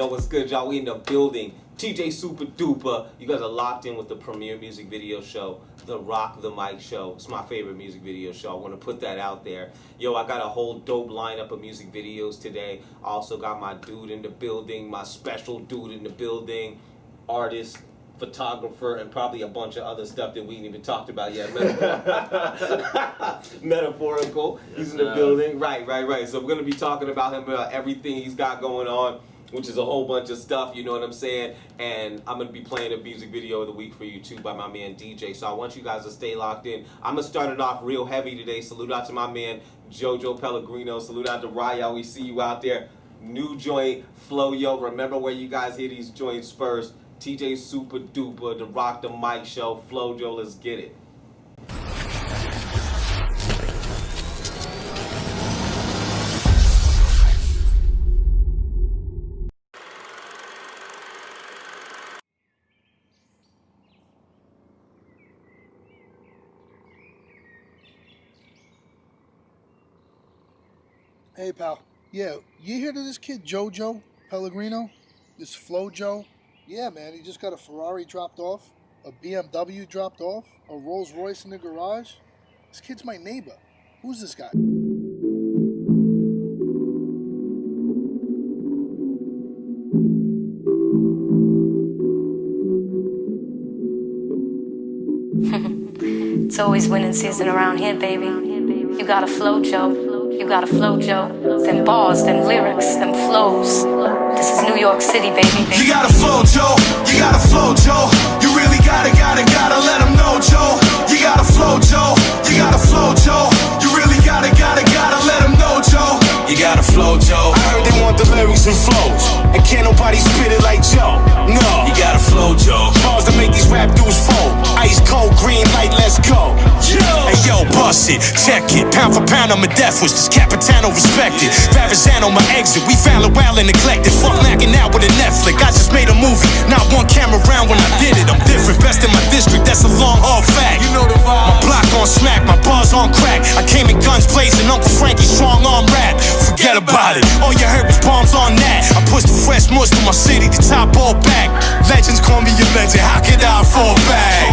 Yo, what's good, y'all? We in the building. TJ Super Duper. You guys are locked in with the premier music video show, The Rock the Mic Show. It's my favorite music video show. I want to put that out there. Yo, I got a whole dope lineup of music videos today. I also got my dude in the building, my special dude in the building, artist, photographer, and probably a bunch of other stuff that we ain't even talked about yet. Medaforacle. He's in the building. Right. So we're going to be talking about him, about everything he's got going on, which is a whole bunch of stuff, you know what I'm saying? And I'm going to be playing a music video of the week for you too by my man DJ. So I want you guys to stay locked in. I'm going to start it off real heavy today. Salute out to my man Jojo Pellegrino. Salute out to Raya. We see you out there. New joint, Flow Yo. Remember where you guys hear these joints first. TJ Super Duper, The Rock the Mic Show, Flow Yo, let's get it. Hey, pal. Yeah, you hear of this kid Jojo Pellegrino? This Flo Joe? Yeah, man, he just got a Ferrari dropped off, a BMW dropped off, a Rolls Royce in the garage. This kid's my neighbor. Who's this guy? It's always winning season around here, baby. You got a flow, Joe. You got a flow, Joe. Them bars, them lyrics, them flows. This is New York City, baby. You got a flow, Joe. You got a flow, Joe. You really gotta let them know, Joe. You got a flow, Joe. You got a flow, Joe. You really gotta let them know, Joe. You got a flow, Joe. I heard they want the lyrics and flows, and can't nobody spit it like Joe. No, you got a flow, Joe. Bars that make these rap dudes fold. Ice cold, green light, let's go. Hey yo, bust it, check it. Pound for pound, I'm a death wish. This Capitano respected. Farazano, my exit. We found it wild and neglected. Fuck knocking out with a Netflix. I just made a movie. Not one camera round when I did it. I'm different, best in my district. That's a long, hard fact. You know the vibe. My block on smack, my bars on crack. I came in guns blazing. Uncle Frankie strong arm rap. Forget about it. All you heard was bombs on that. I pushed the fresh mush to my city, the top all back. Legends call me a legend. How could I fall back?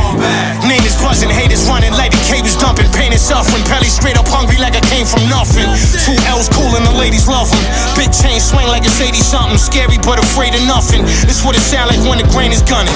Name is buzzing, haters running like the K was dumping. Pain and suffering, belly straight up hungry like I came from nothing. 2 L's cool and the ladies love them. Big chain swing like it's 80 something. Scary but afraid of nothing. This what it sound like when the grain is gunning.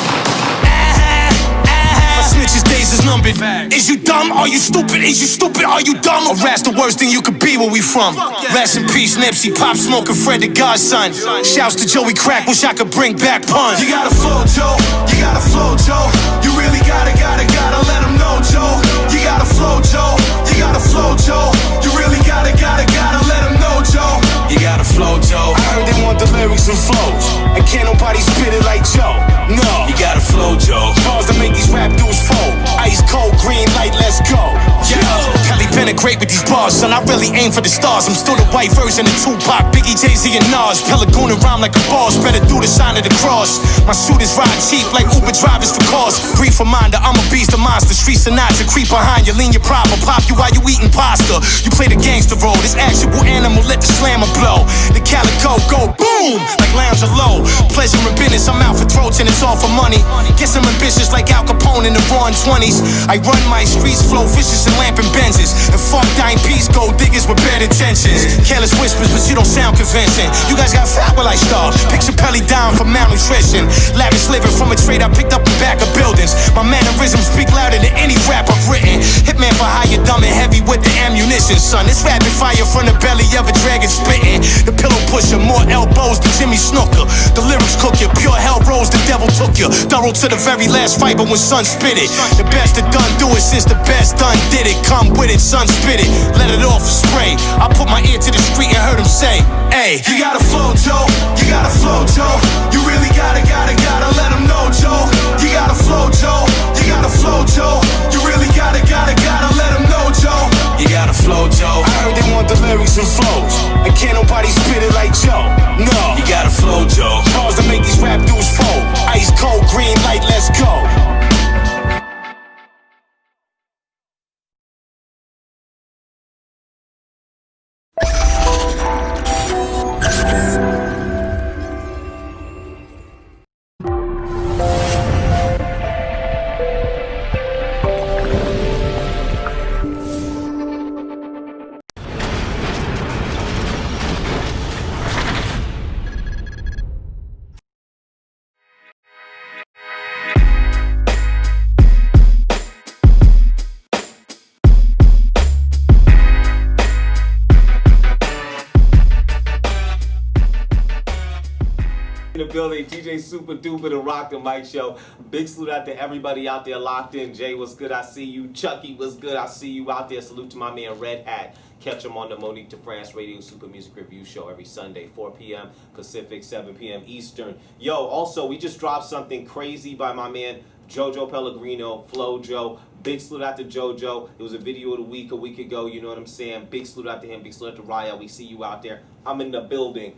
Snitches days is numbered. Is you dumb? Are you stupid? Is you stupid? Are you dumb? Or rat's the worst thing you could be where we from. Rest in peace, Nipsey, Pop Smoke, and Fred the Godson. Shouts to Joey Crack, wish I could bring back puns. You got a flow, Joe. You got a flow, Joe. You really gotta let them know, Joe. You got a flow, Joe. You got a flow, Joe. You really gotta let them know, Joe. You got a flow, Joe. I heard they want the lyrics and flows, and can't nobody spit it like Joe. No, you got a flow, Joe. Bars that make these rap dudes fold. Ice cold, green light, let's go. Yeah, Kelly penetrate with these bars, son. I really aim for the stars. I'm still the white version of Tupac, Biggie, Jay-Z, and Nas. Pelleguna rhyme like a boss, better do the sign of the cross. My shooters ride cheap like Uber drivers for cars. Brief reminder, I'm a beast, a monster. Street Sinatra, creep behind you, lean your proper. Pop you while you eating pasta. You play the gangster role, this actual animal, let the slammer blow. The calico go boom, like lounge low. Pleasure and business, I'm out for throats and it's all for money. Guess I'm ambitious like Al Capone in the Raw 20s. I run my streets, flow vicious and lamping Benzes. And fuck dime peace, gold diggers with bad intentions. Careless whispers, but you don't sound convincing. You guys got fat while I starve. Picture Pelly down for malnutrition. Lavish living from a trade I picked up in back of buildings. My mannerisms speak louder than any rap I've written. Hitman for hire, dumb and heavy with the ammunition, son. It's rapid fire from the belly of a dragon spitting. The pillow pusher, more elbows than Jimmy Snooker. The lyrics cook you, pure hell rose, the devil took you. Thorough to the very last fiber when son spit it. The best that done do it since the best done did it. Come with it, son, spit it. Let it off a spray. I put my ear to the street and heard him say, hey, you got a flow, Joe. You got a flow, Joe. You really gotta let them know, Joe. You got a flow, Joe. You got a flow, Joe. You really gotta let them know, Joe. You got a flow, Joe. I heard they want the lyrics and flows, and can't nobody spit it like Joe. No, you got a flow, Joe. Bars that make these rap dudes fold. Ice cold, green light, let's go. building. DJ Super Duper, the Rock the Mic Show. Big salute out to everybody out there locked in. Jay, what's good? I see you. Chucky, what's good? I see you out there. Salute to my man Red Hat. Catch him on the Monique DeFrance Radio Super Music Review Show every Sunday, 4 p.m. Pacific, 7 p.m. Eastern. Yo, also, we just dropped something crazy by my man Jojo Pellegrino, Flo Joe. Big salute out to Jojo. It was a video of the week a week ago, you know what I'm saying? Big salute out to him. Big salute out to Raya. We see you out there. I'm in the building.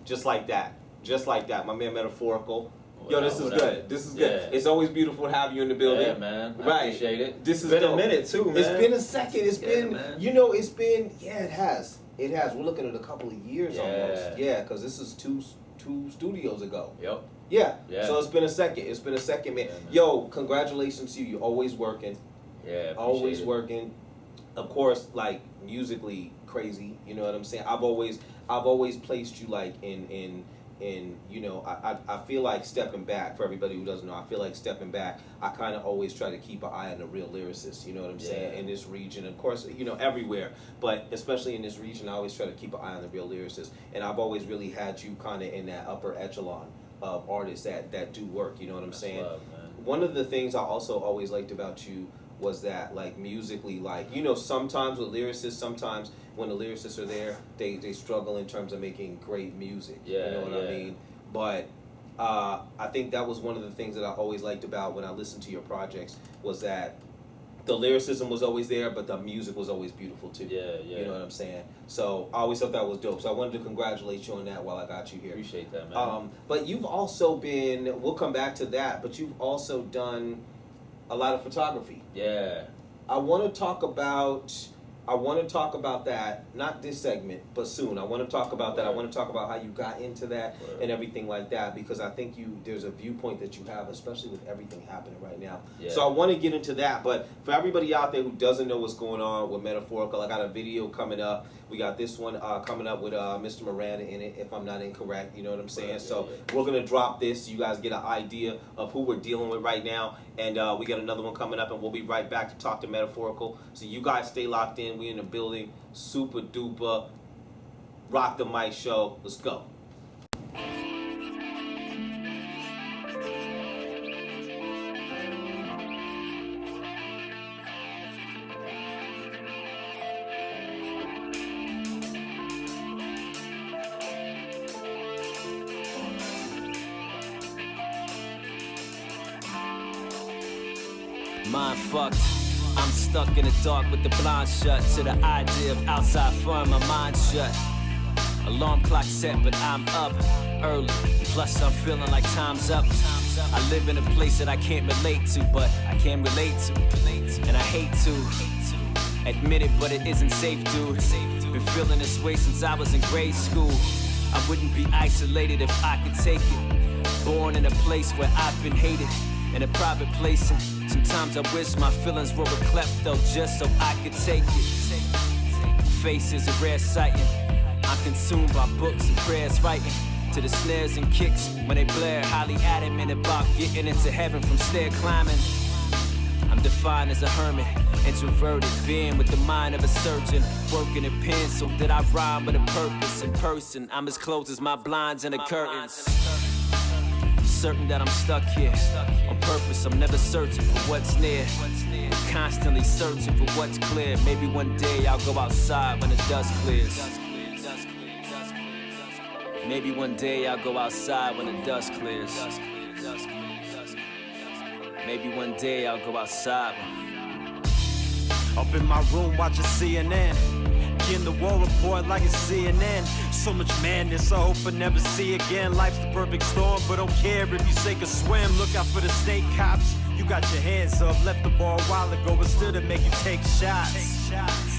Just like that. Just like that. My man Medaforacle. Yo, this is good. This is good. Yeah. It's always beautiful to have you in the building. Yeah, man. I appreciate it. This is been a minute too, man. It's been a second. It's been, man. you know, it's been, it has. It has. We're looking at a couple of years almost. Yeah, because this is two studios ago. Yep. Yeah. So it's been a second. It's been a second, man. Yo, congratulations to you. You're always working. Yeah. Always working. Of course, like musically crazy. You know what I'm saying? I've always placed you like in you know, I feel like stepping back, for everybody who doesn't know, I feel like stepping back, I kind of always try to keep an eye on the real lyricists, you know what I'm saying, in this region, of course, you know, everywhere, but especially in this region, I always try to keep an eye on the real lyricists, and I've always really had you kind of in that upper echelon of artists that do work, you know what I'm saying? Love, man. One of the things I also always liked about you was that, like, musically, like, you know, sometimes with lyricists, sometimes when the lyricists are there, they struggle in terms of making great music. Yeah, you know what I mean? But I think that was one of the things that I always liked about when I listened to your projects was that the lyricism was always there, but the music was always beautiful too. Yeah. You know what I'm saying? So I always thought that was dope. So I wanted to congratulate you on that while I got you here. Appreciate that, man. But you've also been, we'll come back to that, but you've also done a lot of photography. Yeah. I want to talk about that, not this segment, but soon. I want to talk about that. I want to talk about how you got into that and everything like that, because I think there's a viewpoint that you have, especially with everything happening right now. Yeah. So I want to get into that, but for everybody out there who doesn't know what's going on with Medaforacle, I got a video coming up. We got this one coming up with Mr. Miranda in it, if I'm not incorrect, you know what I'm saying? So we're going to drop this so you guys get an idea of who we're dealing with right now, and we got another one coming up, and we'll be right back to talk to Medaforacle. So you guys stay locked in. We in the building. Super duper. Rock the Mic Show. Let's go. Mind fucked. I'm stuck in the dark with the blind shut to the idea of outside fun, my mind shut. Alarm clock set, but I'm up early. Plus I'm feeling like time's up. I live in a place that I can't relate to, but I can relate to. And I hate to admit it, but it isn't safe, dude. Been feeling this way since I was in grade school. I wouldn't be isolated if I could take it. Born in a place where I've been hated, in a private place, and sometimes I wish my feelings were a klepto just so I could take it. Face is a rare sighting. I'm consumed by books and prayers writing to the snares and kicks when they blare. Highly adamant about getting into heaven from stair climbing. I'm defined as a hermit, introverted, being with the mind of a surgeon, working a pencil that I rhyme with a purpose. In person, I'm as close as my blinds and the curtains. Certain that I'm stuck here on purpose. I'm never searching for what's near, I'm constantly searching for what's clear. Maybe one day I'll go outside when the dust clears. Maybe one day I'll go outside when the dust clears. Maybe one day I'll go outside. Up in my room watching CNN, getting the war report like it's CNN. So much madness, I hope I never see again. Life's the perfect storm, but don't care if you sink or swim. Look out for the snake cops. You got your hands up, left the ball a while ago, but still to make you take shots.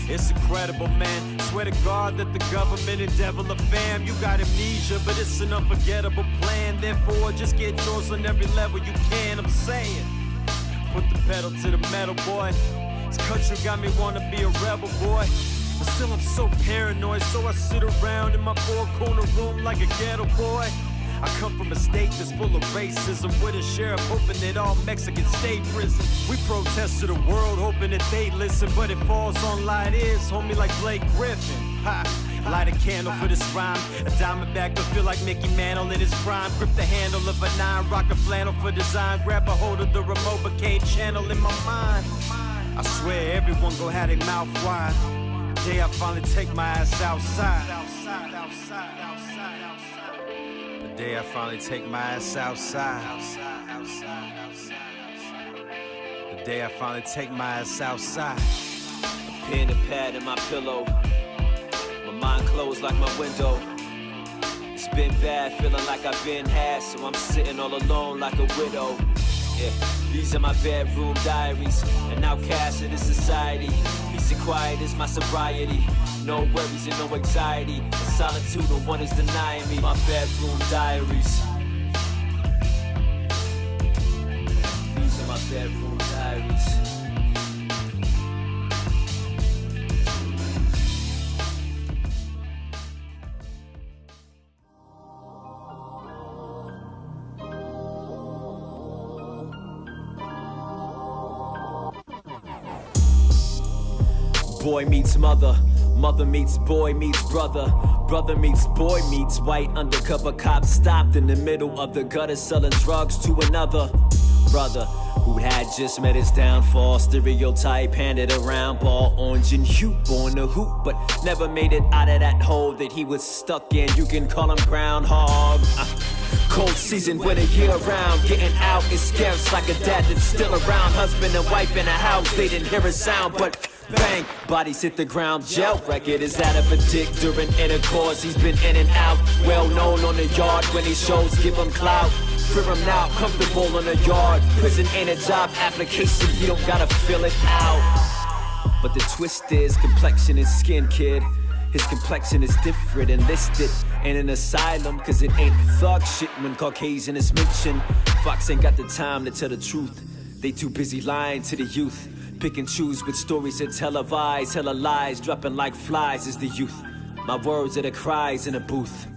It's incredible, man. Swear to God that the government and devil are fam. You got amnesia, but it's an unforgettable plan. Therefore, just get yours on every level you can. I'm saying, put the pedal to the metal, boy. This country got me wanna be a rebel, boy. But still I'm so paranoid, so I sit around in my four-corner room like a ghetto boy. I come from a state that's full of racism, with a sheriff hoping that all Mexicans stay prison. We protest to the world hoping that they listen, but it falls on light ears, homie, like Blake Griffin. Ha! Light a candle for this rhyme. A diamondback to feel like Mickey Mantle in his prime. Grip the handle of a 9, rock a flannel for design. Grab a hold of the remote, but can't channel in my mind. I swear everyone gon' have their mouth wide. The day I finally take my ass outside. The day I finally take my ass outside. The day I finally take my ass outside. A pen and pad in my pillow. My mind closed like my window. It's been bad, feeling like I've been had, so I'm sitting all alone like a widow. Yeah, these are my bedroom diaries. An outcast in this society. Peace and quiet is my sobriety. No worries and no anxiety. The solitude, no one is denying me. My bedroom diaries. These are my bedroom diaries. Boy meets mother, mother meets boy meets brother, brother meets boy meets white undercover cop stopped in the middle of the gutter selling drugs to another brother who had just met his downfall. Stereotype handed around, ball orange and hue, born to hoop, but never made it out of that hole that he was stuck in. You can call him groundhog. Cold season, winter year round. Getting out is scarce like a dad that's still around. Husband and wife in a house, they didn't hear a sound, but bang, bodies hit the ground. Jail record is that of a dick during intercourse. He's been in and out, well known on the yard. When he shows, give him clout. Fear him now, comfortable in the yard. Prison ain't a job application, you don't gotta fill it out. But the twist is complexion and skin, kid. His complexion is different and listed in an asylum, cause it ain't thug shit when Caucasian is mentioned. Fox ain't got the time to tell the truth. They too busy lying to the youth. Pick and choose with stories that televise. Hella lies, dropping like flies is the youth. My words are the cries in a booth.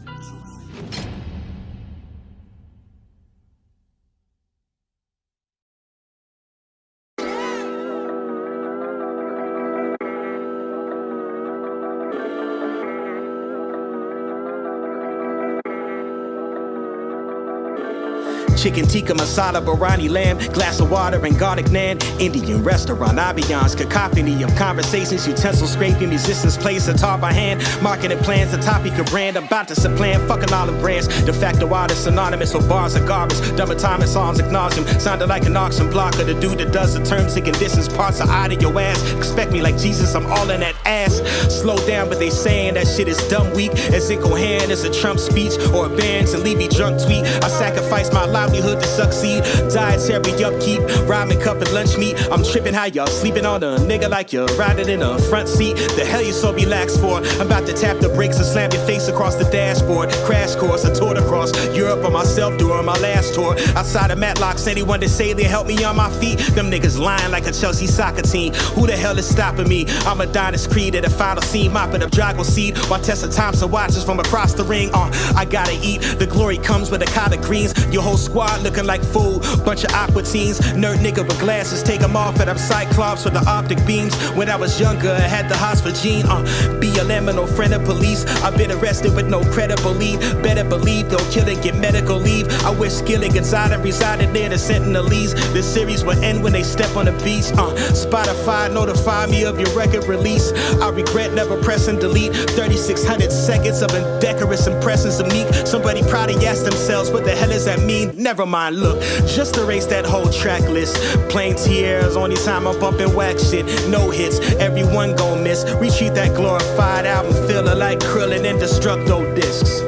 Chicken tikka masala, biryani lamb, glass of water and garlic naan. Indian restaurant ambiance, cacophony of conversations, utensils scraping, musicians plays guitar by hand. Marketing plans, the topic of brand, about to supplant fucking olive brands. De facto artist synonymous with bars of garbage. Double time and songs at nauseam, sounded like an auction blocker. The dude that does the terms and conditions, parts are out of your ass. Expect me like Jesus, I'm all in that ass. Slow down, but they saying that shit is dumb weak. As incoherent as a Trump speech or a Barron's and Levy drunk tweet. I sacrifice my livelihood to succeed. Dietary upkeep, rhyming cup and lunch meat. I'm tripping how y'all sleeping on a nigga like you're riding in a front seat. The hell you so relaxed for? I'm about to tap the brakes and slam your face across the dashboard. Crash course, a tour across Europe on myself during my last tour. Outside of Matlocks, anyone that say they help me on my feet, them niggas lying like a Chelsea soccer team. Who the hell is stopping me? I'm a Adonis Creed at the final scene, mopping up Drago seed while Tessa Thompson watches from across the ring. I gotta eat. The glory comes with a collard greens. Your whole squad looking like food. Bunch of aqua teens. Nerd nigga with glasses. Take them off at them Cyclops with the optic beams. When I was younger, I had the hospital gene. BLM and no friend of police. I've been arrested with no credible lead. Better believe they'll kill and get medical leave. I wish Skilly Gonzaga resided near the Sentinelese. This series will end when they step on the beach. Spotify, notify me of your record release. I regret never pressing delete. 3,600 seconds of indecorous impressions of Meek. Somebody probably asked themselves, what the hell does that mean? Never mind, look, just erase that whole track list. Plain tears, only time I'm bumping whack shit. No hits, everyone gon' miss. Retreat that glorified album, feeling like Krillin' and Destructo discs.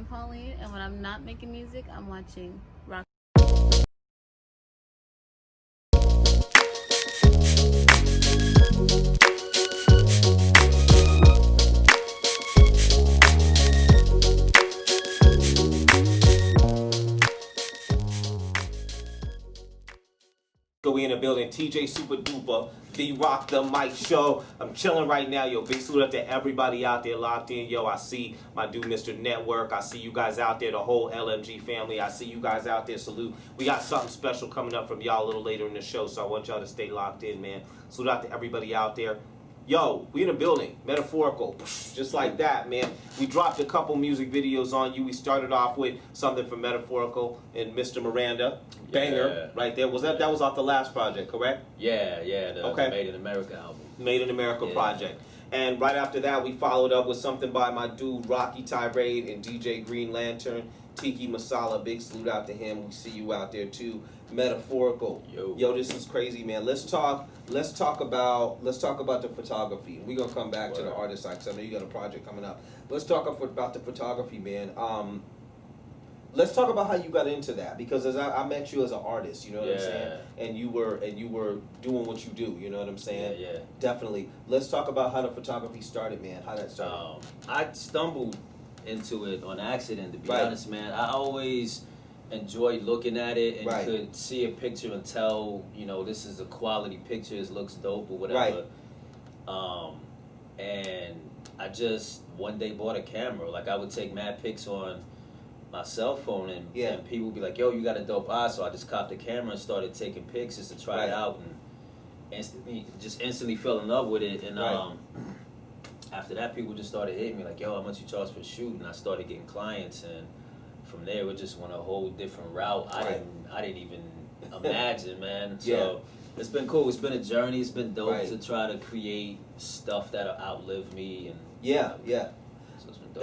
Pauline, and when I'm not making music, I'm watching rock. We in the building TJ Super Duper, the Rock the Mic Show. I'm chilling right now, yo. Big salute out to everybody out there locked in, yo. I see my dude, Mr. Network. I see you guys out there, the whole LMG family. I see you guys out there. Salute. We got something special coming up from y'all a little later in the show, so I want y'all to stay locked in, man. Salute out to everybody out there. Yo, we in the building, Medaforacle, just like that, man. We dropped a couple music videos on you. We started off with something from Medaforacle and Mr. Miranda, banger, right there. Was that was off the last project, correct? Yeah, the Made in America album. Made in America project. And right after that, we followed up with something by my dude Rocky Tirade and DJ Green Lantern, Tiki Masala. Big salute out to him. We see you out there too. Medaforacle. Yo, this is crazy, man. Let's talk about the photography. We're gonna come back to the artist side because I know you got a project coming up. Let's talk about the photography, man. Let's talk about how you got into that, because as I met you as an artist, you know what I'm saying, and you were doing what you do, you know what I'm saying. Yeah. Definitely. Let's talk about how the photography started, man. How that started. I stumbled into it on accident, to be honest, man. I always enjoyed looking at it and could see a picture and tell, you know, this is a quality picture, it looks dope or whatever. And I just one day bought a camera. Like, I would take mad pics on my cell phone, and people would be like, yo, you got a dope eye. So I just copped a camera and started taking pics just to try it out, and instantly fell in love with it. And after that, people just started hitting me like, yo, how much you charge for a shoot? And I started getting clients, and from there it just went a whole different route. I didn't even imagine, man. So it's been cool. It's been a journey. It's been dope to try to create stuff that'll outlive me.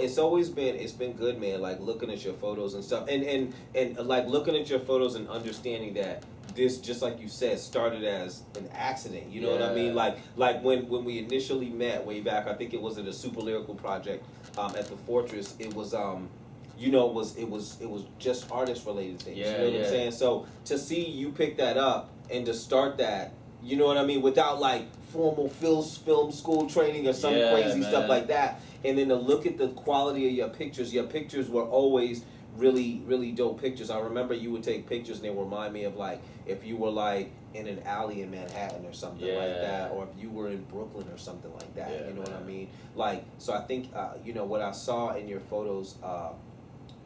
And so it's been good, man. Like, looking at your photos and stuff, and like looking at your photos and understanding that this, just like you said, started as an accident. You know what I mean? Like when we initially met way back, I think it was at a Super Lyrical project at the Fortress. It was it was just artist related things. You know what I'm saying? So to see you pick that up and to start that, you know what I mean, without like formal film school training or some crazy stuff like that, and then to look at the quality of your pictures were always really, really dope pictures. I remember you would take pictures and they would remind me of, like, if you were like in an alley in Manhattan or something like that, or if you were in Brooklyn or something like that. You know what I mean? Like, so I think you know, what I saw in your photos,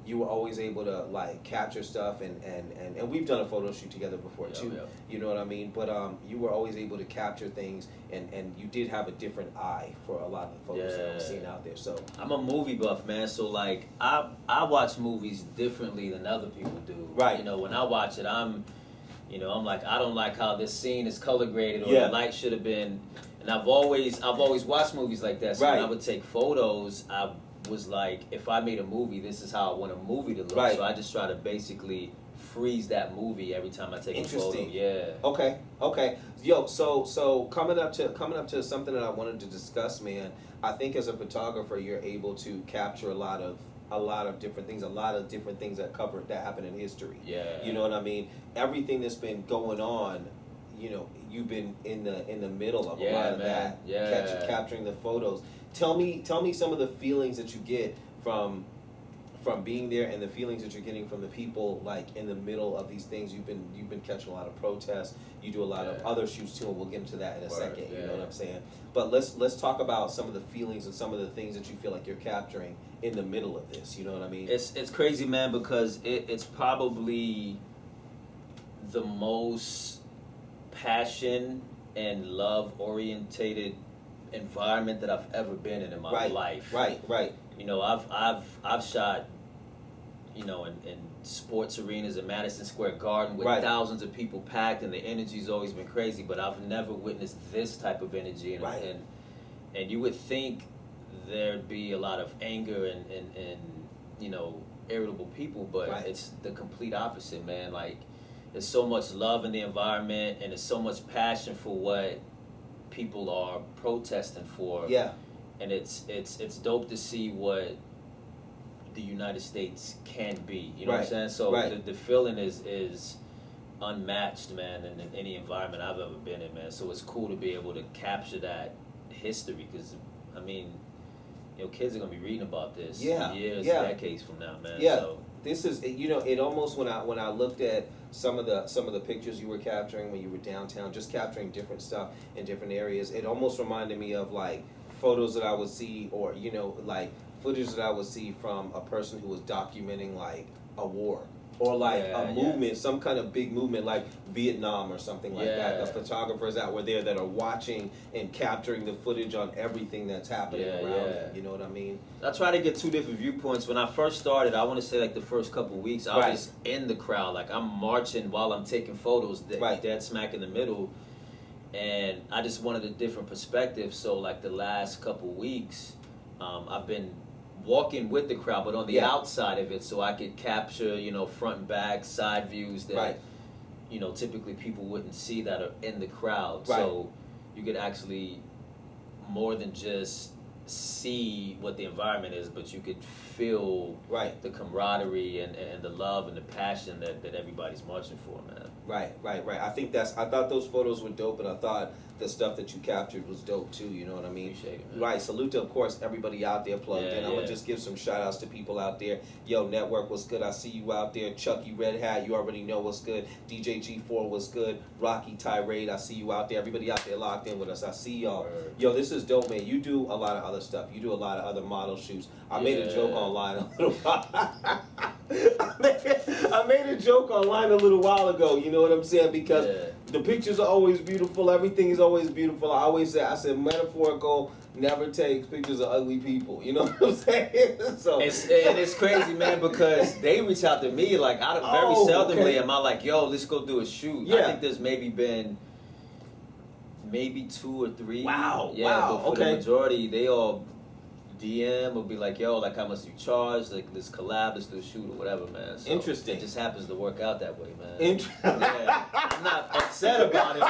you were always able to like capture stuff, and we've done a photo shoot together before too. You know what I mean? But you were always able to capture things, and you did have a different eye for a lot of the photos that I've seen out there. So I'm a movie buff, man. So like I watch movies differently than other people do. Right. You know, when I watch it, I'm like, I don't like how this scene is color graded, or the light should have been. And I've always watched movies like that. So when I would take photos, I was like, if I made a movie, this is how I want a movie to look. So I just try to basically freeze that movie every time I take a photo. Okay. Yo, so coming up to something that I wanted to discuss, man. I think as a photographer, you're able to capture a lot of different things, that happen in history. You know what I mean? Everything that's been going on, you know, you've been in the middle of a lot of that. Capturing the photos. Tell me some of the feelings that you get from being there, and the feelings that you're getting from the people, like, in the middle of these things. You've been catching a lot of protests. You do a lot of other shoots too, and we'll get into that in a second. You know what I'm saying? But let's talk about some of the feelings and some of the things that you feel like you're capturing in the middle of this. You know what I mean? It's crazy, man, because it's probably the most passion and love orientated environment that I've ever been in my life. Right. You know, I've shot, you know, in sports arenas in Madison Square Garden with thousands of people packed, and the energy's always been crazy, but I've never witnessed this type of energy. And you would think there'd be a lot of anger and you know, irritable people, but it's the complete opposite, man. Like, there's so much love in the environment, and there's so much passion for what people are protesting for. And it's dope to see what the United States can be. You know what I'm saying? So the feeling is unmatched, man, in any environment I've ever been in, man. So it's cool to be able to capture that history, because I mean, you know, kids are gonna be reading about this years, decades from now, man. So this is, you know, it almost, when I looked at some of the pictures you were capturing when you were downtown, just capturing different stuff in different areas. It almost reminded me of like photos that I would see, or like footage that I would see from a person who was documenting like a war. Or like a movement, some kind of big movement like Vietnam or something like that. The photographers that were there that are watching and capturing the footage on everything that's happening around them. You know what I mean? I try to get two different viewpoints. When I first started, I want to say like the first couple of weeks, I was in the crowd. Like I'm marching while I'm taking photos, dead smack in the middle. And I just wanted a different perspective. So like the last couple of weeks, I've been walking with the crowd, but on the outside of it, so I could capture, front and back, side views that, typically people wouldn't see that are in the crowd. So you could actually more than just see what the environment is, but you could feel the camaraderie and the love and the passion that everybody's marching for, man. Right. I thought those photos were dope, and I thought the stuff that you captured was dope too, you know what I mean? Appreciate it, man. Right, salute to, of course, everybody out there plugged in. I'm going to just give some shout outs to people out there. Yo, Network, what's good? I see you out there. Chucky Red Hat, you already know what's good. DJ G4, what's good? Rocky Tirade, I see you out there. Everybody out there locked in with us. I see y'all. Yo, this is dope, man. You do a lot of other stuff. You do a lot of other model shoots. I made a joke online a little while. I made a joke online a little while ago, you know what I'm saying? Because the pictures are always beautiful, everything is always beautiful. I said Medaforacle never takes pictures of ugly people, you know what I'm saying? So it's crazy, man, because they reach out to me, like, very seldomly am I like, yo, let's go do a shoot. I think there's been 2 or 3. Wow. But for the majority, they all DM will be like, yo, like, how much you charge? Like, let's collab, let's do a shoot or whatever, man. So interesting. It just happens to work out that way, man. Yeah. I'm not upset about it,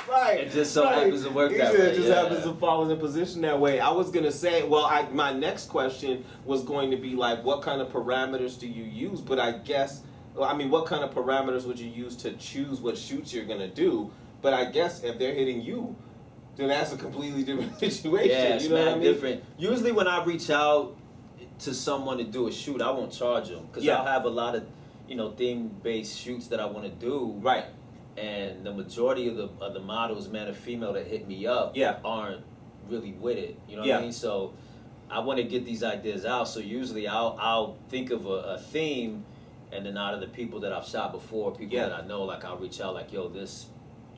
but it just so happens to work that way. It just happens to fall in a position that way. I was going to say, my next question was going to be like, what kind of parameters do you use? But I guess, what kind of parameters would you use to choose what shoots you're going to do? But I guess if they're hitting you, then that's a completely different situation. Yeah, it's you know what I mean? different. Usually when I reach out to someone to do a shoot, I won't charge them. Because I'll have a lot of, theme-based shoots that I want to do. Right. And the majority of the models, man or female, that hit me up aren't really with it. You know what I mean? So I want to get these ideas out. So usually I'll think of a theme, and then out of the people that I've shot before, people that I know, like, I'll reach out like, yo, this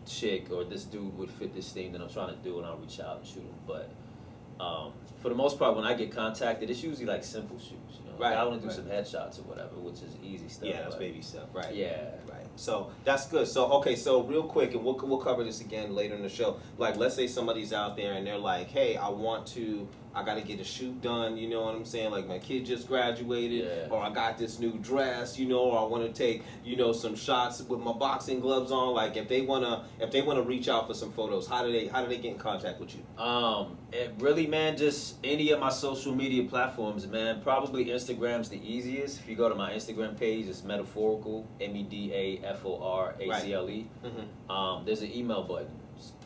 chick or this dude would fit this thing that I'm trying to do, and I'll reach out and shoot them. But for the most part, when I get contacted, it's usually like simple shoots. Like I want to do some headshots or whatever, which is easy stuff. Yeah, that's baby stuff. Right. Yeah. Right. So that's good. So so real quick, and we'll cover this again later in the show. Like, let's say somebody's out there and they're like, hey, I got to get a shoot done, you know what I'm saying? Like, my kid just graduated, or I got this new dress, or I want to take, some shots with my boxing gloves on. Like, if they wanna reach out for some photos, how do they get in contact with you? It really, man, just any of my social media platforms, man. Probably Instagram's the easiest. If you go to my Instagram page, it's Medaforacle, Medaforacle. There's an email button.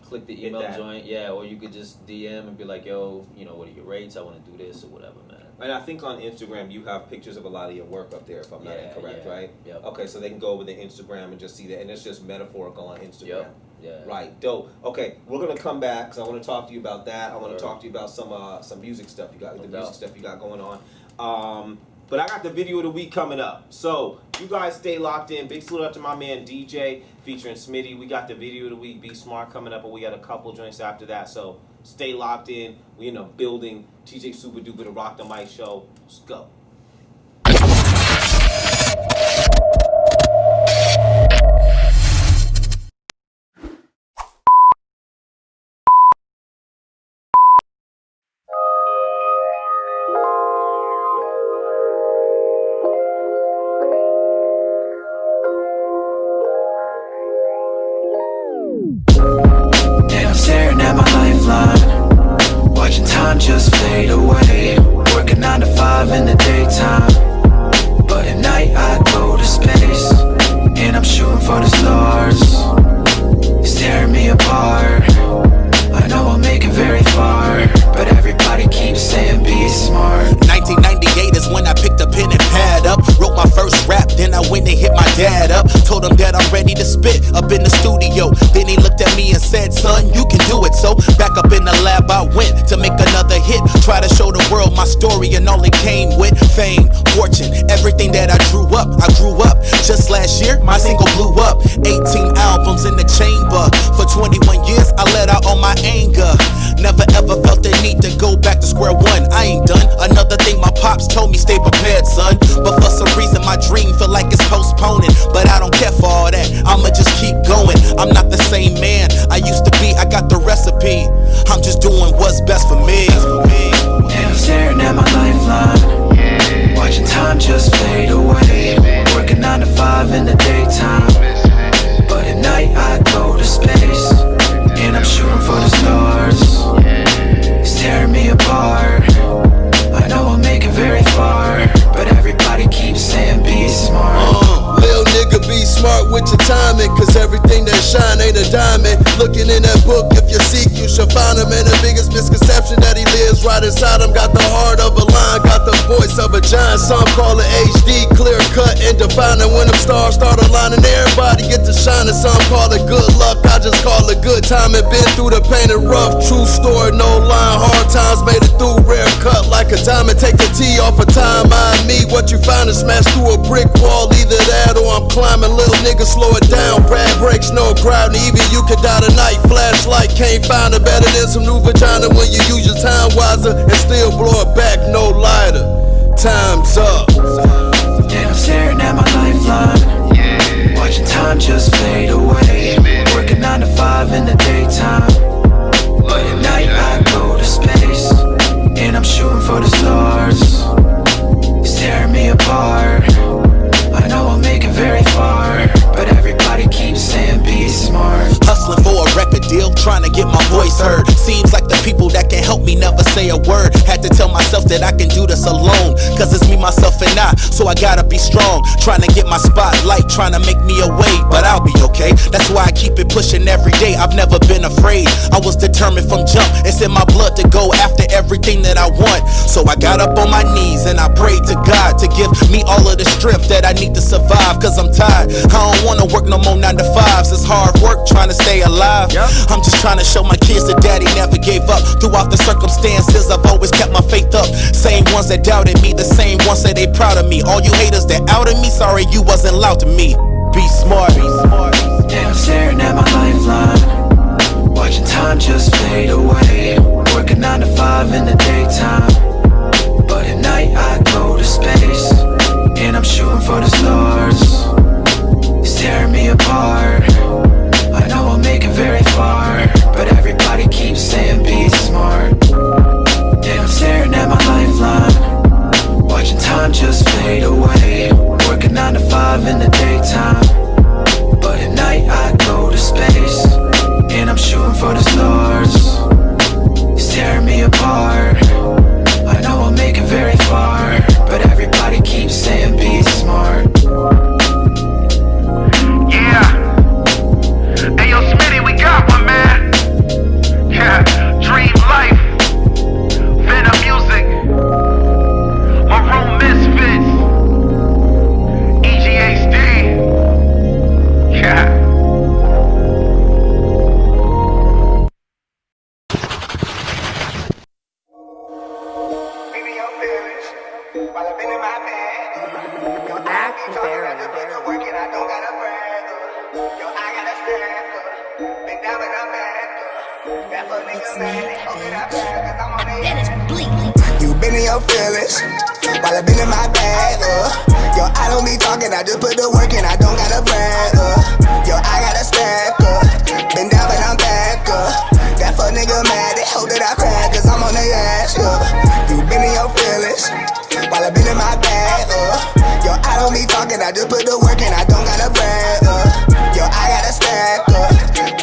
Click the email joint, or you could just DM and be like, yo, what are your rates? I want to do this or whatever, man. And I think on Instagram you have pictures of a lot of your work up there, if I'm not incorrect, right? Yep. Okay, so they can go over the Instagram and just see that, and it's just Medaforacle on Instagram. Yep. Yeah. Right, dope. Okay, we're gonna come back because I want to talk to you about that. I want to talk to you about some music stuff you got, music stuff you got going on. But I got the video of the week coming up. So you guys stay locked in. Big salute out to my man DJ featuring Smitty. We got the video of the week, Be Smart, coming up, but we got a couple joints after that. So stay locked in. We in the building. TJ Super Duper, the Rock the Mic Show. Let's go. Just fade away. Working 9 to 5 in the daytime, but at night I go to space, and I'm shooting for the stars. It's tearing me apart. I know I'll make it very far, but everybody keeps saying be smart. 1998 is when I picked a pen and pad up, wrote my first rap, then I went and hit my dad up, told him that told my story and all it came with fame, fortune, everything that I grew up. Just last year, my single blew up. 18 albums in the chamber. For 21 years, I let out all my anger. Never ever felt the need to go back to square one. I ain't done. Another thing my pops told me, stay prepared, son. But for some reason, my dream feel like it's postponing. But I don't care for all that. I'ma just keep going. I'm not the same man I used to be. I got the recipe. I'm just doing what's best for me. And I'm staring at my lifeline, watching time just fade away. Working 9 to 5 in the daytime, but at night I go to space. And I'm shooting for the stars. It's tearing me apart. I know I'll make it very far, but everybody keeps saying be smart. Lil nigga, be smart with your timing, cause everything that shine ain't a diamond. Looking in that book, if you seek, you shall find him. And the biggest misconception that he lives right inside him. Got the heart of a lion, got the voice of a giant. Some call it HD, clear cut and defining. When them stars start aligning, everybody get to shining. Some call it good luck, I just call it good timing. Been through the pain and rough, true story, no line. Hard times made it through, rare cut like a diamond. Take the T off of time, mind me. What you find is smashed through a brick wall, either that or I'm climbing. Little nigga, slow it down. Brad breaks, no gravity. Even you could die tonight. Flashlight, can't find it better than some new vagina. When you use your time wiser and still blow it back, no lighter. Time's up. And I'm staring at my lifeline, watching time just fade away. Working 9 to 5 in the daytime, but at night I go to space. And I'm shooting for the stars. It's tearing me apart. I know I'll make it very far, but everybody keeps saying be smart. Hustling for a record deal, trying to get my voice heard. Seems like the people that can help me never say a word. Had to tell myself that I can do this alone, cause it's me, myself, and I, so I gotta be strong. Trying to get my spotlight, trying to make me a way, but I'll be okay. That's why I keep it pushing every day. I've never been afraid. I was determined from jump. It's in my blood to go after everything that I want. So I got up on my knees and I prayed to God to give me all of the strength that I need to survive, cause I'm tired. I don't wanna work no more 9 to 5s. It's hard work trying to stay alive. I'm just trying to show my kids that daddy never gave up. Throughout the circumstances, I've always kept my faith up. Same ones that doubted me, the same ones that they proud of me. All you haters that outed me, sorry you wasn't loud to me. Be smart. And I'm staring at my lifeline, watching time just fade away. Working 9 to 5 in the daytime, but at night I go to space. And I'm shooting for the stars. It's tearing me apart. I know I'll make it very far, but everybody keeps saying be smart. And I'm staring at my lifeline, watching time just fade away. Working 9 to 5 in the daytime, but at night I go to space. And I'm shooting for the stars. It's tearing me apart. I know I'll make it very far, but everybody keeps saying be smart. Yeah. Hey yo, Smitty, we got one, man. Yeah, Dream Life, Venom Music, Maroon Misfits, EGHD. Yeah. You been in your feelings while I been in my bag. Yo, I don't be talking, I just put the work in, I don't gotta brag. Yo, I gotta stack up. Been down, but I'm back up. That fuck nigga mad, they hope that I crack, cause I'm on their ass. You been in your feelings while I been in my bag. Yo, I don't be talking, I just put the work in, I don't gotta brag. Yo, I gotta stack up.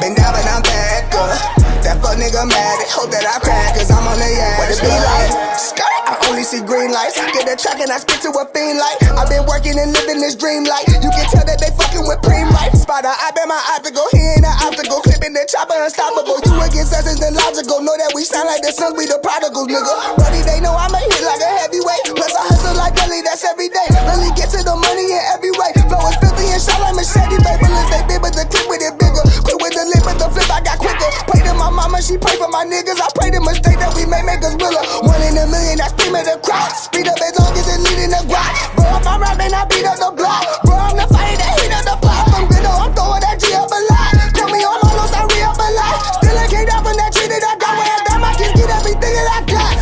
Been down, but I'm back up. That fuck nigga mad, they hope that I crack, cause I'm on the ass. What it be like? Skirt, I only see green lights. Get a track and I spit to a fiend like. I've been working and living this dream like. You can tell that they fucking with preem right. Spider, I bet my obstacle, he ain't an obstacle. Clipping the chopper unstoppable. You against us is illogical. Know that we sound like the sons, we the prodigals, nigga. Buddy, they know I'ma hit like a heavyweight. Plus I hustle like Deli, that's every day. Really get to the money in every way. Flow is filthy and shot like machete. Baby, they big, but the clip with it bigger. Quit with the lip, but the flip I got quicker. Pray to my mama, she pray for my niggas. I pray the mistake that we make us realer. One in a a million, that's payment of crowd. Speed up as long as it's leading the grind. Bro, if I'm rapping, I beat up the block. Bro, I'm the fire that heat up the pot. I'm good, I'm throwing that G up a lot. Call me on my nose, I re up a lot. Still I came down from that tree that I got. When I die, my kids get everything that I got.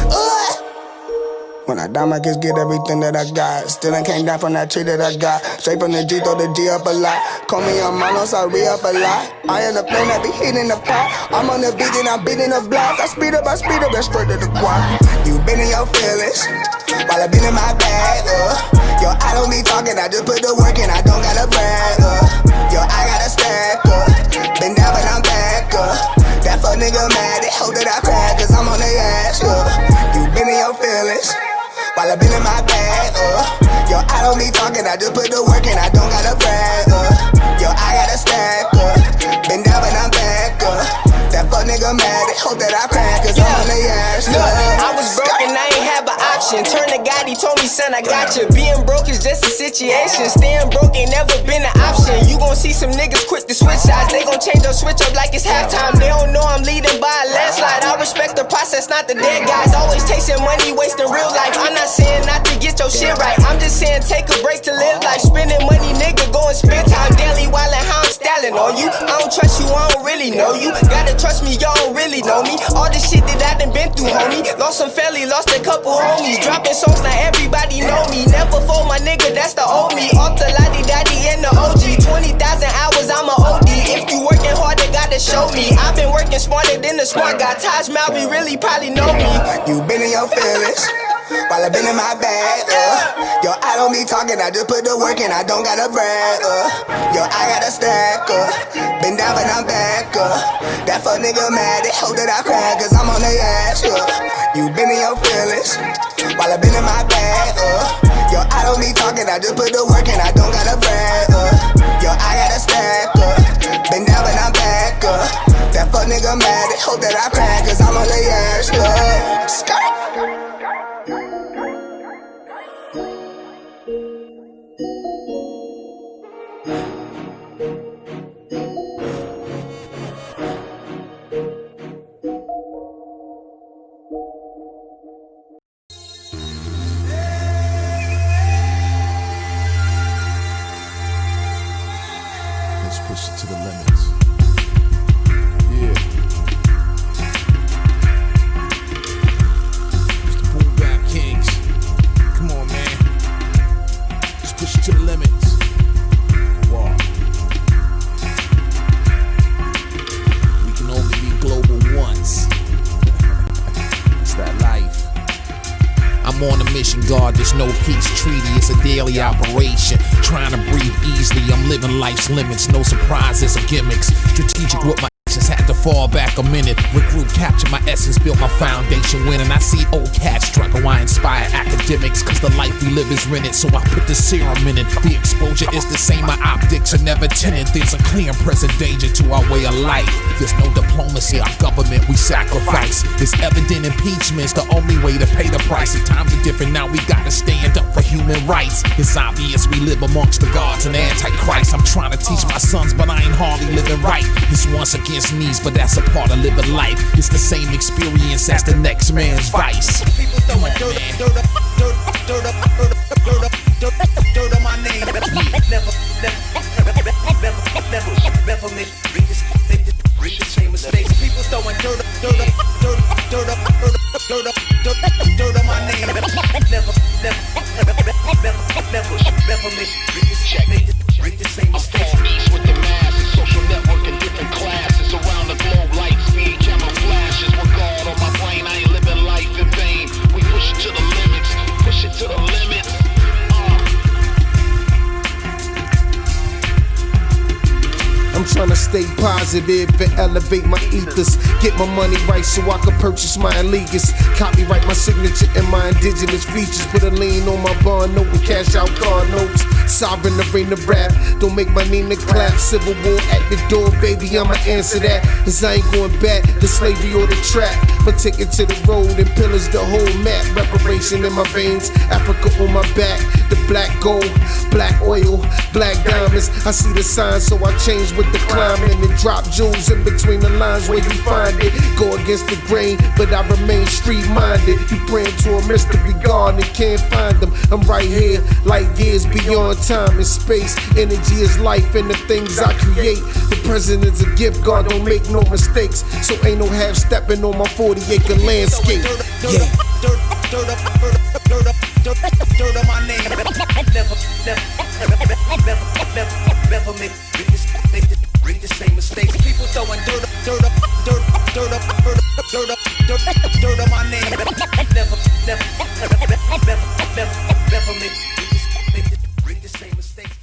When I die, my kids get everything that I got. Still I came down from that tree that I got. Straight from the G, throw the G up a lot. Call me on my nose, I re up a lot. I am the plane that be hitting the pot. I'm on the beat and I'm beating the block. I speed up, and straight to the quad. You been in your feelings, while I been in my bag, Yo, I don't be talking, I just put the work in, I don't gotta brag, Yo, I gotta stack, Been down but I'm back, That fuck nigga mad, they hope that I crack, cause I'm on their ass, You been in your feelings, while I been in my bag, Yo, I don't be talking, I just put the work in, I don't gotta brag, Yo, I gotta stack, Been down but I'm back, That fuck nigga mad, they hope that I crack, cause I'm on their ass, Look, I was broke and I ain't have an option. Turn to God, he told me, son, I got you. Being broke is just a situation. Staying broke ain't never been an option. You gon' see some niggas quick to switch sides. They gon' change up, switch up like it's halftime. They don't know I'm leading by a landslide. I respect the process, not the dead guys. Always chasing money, wasting real life. I'm not saying not to get your shit right. I'm just saying take a break to live life. Spending money, nigga, go and spend time daily while how I'm styling on you. I don't trust you, I don't really know you. Gotta trust me, y'all don't really know me. All the shit that I done been through, homie. Lost some family, lost a couple homies. Dropping songs, now everybody know me. Never fold my nigga, that's the old me. Off the lottie daddy and the OG. 20,000 hours, I'm a OD. If you working hard, they gotta show me. I've been working smarter than the smart guy. Taj Malvi really probably know me. You been in your feelings, while I been in my bag, Yo, I don't be talking, I just put the work in, I don't gotta brag, Yo, I gotta stack, Been down but I'm back, That fuck nigga mad, they hope that I crack, cause I'm on their ass, You been in your feelings, while I been in my bag, Yo, I don't be talking, I just put the work in, I don't gotta brag, Yo, I gotta stack, Been down but I'm back, That fuck nigga mad, they hope that I crack, cause I'm on their ass, Let's push it to the limits. Yeah. It's the Boom Bap Kings. Come on, man. Let's push it to the limits. Wow. We can only be global once. It's that life. I'm on a mission, God, there's no peace treaty, it's a daily operation. Trying to breathe easily, I'm living life's limits, no surprises or gimmicks. Strategic with my actions, had to fall back a minute. Regroup, capture my essence, build my foundation, win. And I see old cats struggle, I inspire academics, cause the life we live is rented, so I put the serum in it. The exposure is the same, my optics are never tinted. There's a clear and present danger to our way of life. There's no diplomacy, our government we sacrifice. It's evident impeachment's the only way to pay the price. If times are different now, we gotta stand up for human rights. It's obvious we live amongst the gods and antichrist. I'm trying to teach my sons, but I ain't hardly living right. It's once against knees, but that's a part of living life. It's the same experience as the next man's vice. People throwing dirt on my name. Never make the same mistakes. People throwing dirt on my name. Never make the same mistakes. Beast with the masses, social network in different classes around the globe, light speed, camera flashes. With God on my brain, I ain't living life in vain. We push it to the limits, push it to the limits. I'm trying to stay positive and elevate my ethos. Get my money right so I can purchase my illegas. Copyright my signature and my indigenous features. Put a lien on my bond note and cash out car notes. Sovereign arena rap, don't make my name to clap. Civil war at the door, baby, I'ma answer that. Cause I ain't going back to slavery or the trap. But take it to the road and pillage the whole map. Reparation in my veins, Africa on my back. The black gold, black oil, black diamonds. I see the signs so I change with the climate. rhyming and drop jewels in between the lines where you find it. Go against the grain, but I remain street-minded. You praying to a mystery God and can't find them. I'm right here, light years beyond time and space. Energy is life and the things I create. The present is a gift, God don't make no mistakes. So ain't no half-stepping on my 40-acre landscape. Yeah. Dirt on my name. Never make the same mistakes. People throwing dirt on my name. Never make the same mistakes.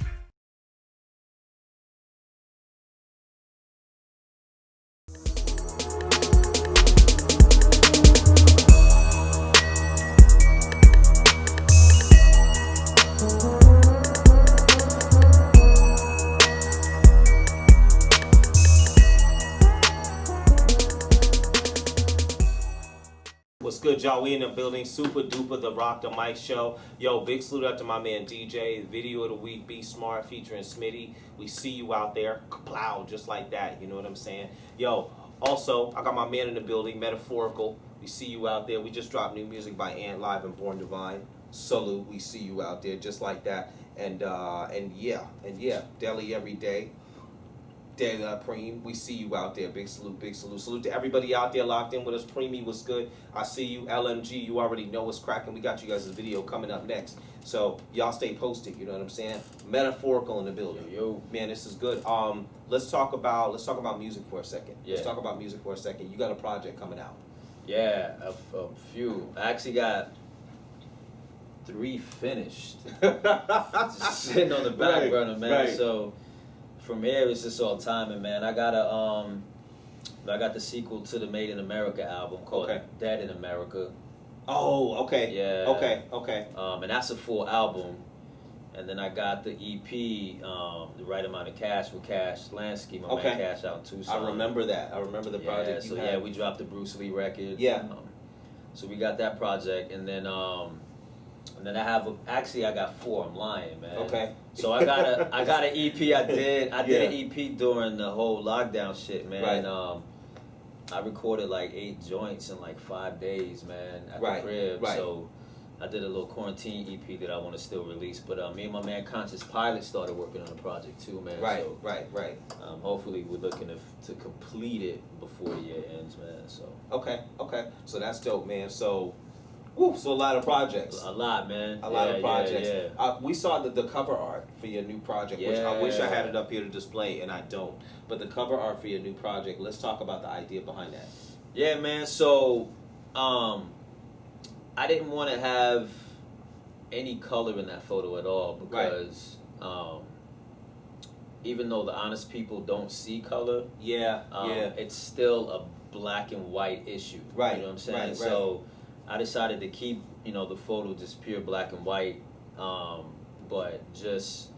What's good, y'all? We in the building. Super duper, the Rock the Mic show. Yo, big salute out to my man DJ. Video of the week, Be Smart, featuring Smitty. We see you out there. Plow, just like that. You know what I'm saying? Yo, also, I got my man in the building, Medaforacle. We see you out there. We just dropped new music by Ant Live and Born Divine. Salute, we see you out there, just like that. And yeah, Delhi every day. Preem, we see you out there. Big salute, big salute. Salute to everybody out there locked in with us. Preemie, what's good? I see you. LMG, you already know what's cracking. We got you guys' video coming up next. So y'all stay posted, you know what I'm saying? Medaforacle in the building. Yo. Man, this is good. Let's talk about music for a second. Yeah. Let's talk about music for a second. You got a project coming out. Yeah, a few. I actually got 3 finished. Just sitting on the back burner, man. Right. So from here, it's just all timing, man. I got the sequel to the Made in America album called Dead in America. Oh, okay. Yeah. Okay. And that's a full album. And then I got the EP, The Right Amount of Cash with Cash Lansky, my man Cash out in Tucson. I remember that. I remember the project you had. Yeah, we dropped the Bruce Lee record. Yeah. So we got that project, and then I have I got 4. I'm lying, man. Okay. So I got an EP. I did an EP during the whole lockdown shit, man. Right. I recorded like 8 joints in like 5 days, man, at the crib. Right. So I did a little quarantine EP that I want to still release. But me and my man Conscious Pilot started working on the project too, man. Right. So, Right. Hopefully we're looking to complete it before the year ends, man. So. Okay. So that's dope, man. So a lot of projects. A lot, man. A lot of projects. Yeah. We saw the cover art for your new project, which I wish I had it up here to display, and I don't. But the cover art for your new project, let's talk about the idea behind that. Yeah, man. So, I didn't want to have any color in that photo at all because even though the honest people don't see color, it's still a black and white issue. Right. You know what I'm saying? Right. So I decided to keep, the photo just pure black and white, but just,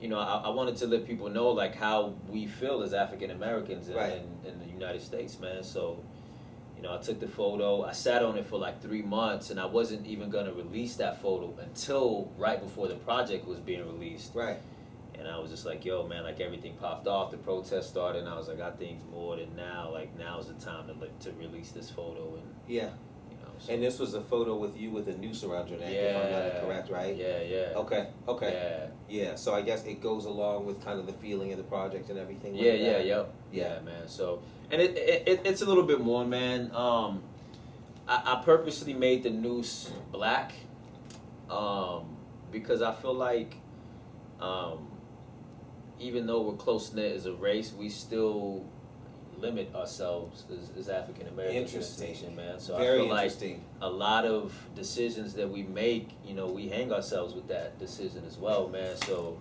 I wanted to let people know like how we feel as African Americans in the United States, man. So, I took the photo, I sat on it for like 3 months, and I wasn't even gonna release that photo until right before the project was being released. Right. And I was just like, yo, man, like everything popped off, the protest started, and I was like, I think more than now, like now's the time to release this photo. And so. And this was a photo with you with a noose around your neck, if I'm not incorrect, right? Yeah. Okay. Yeah. So I guess it goes along with kind of the feeling of the project and everything. Yeah, man. So, and it's a little bit more, man. I purposely made the noose black, because I feel like, even though we're close knit as a race, we still limit ourselves as African Americans. Interesting, man. So very I feel interesting. like a lot of decisions that we make, we hang ourselves with that decision as well, man. So,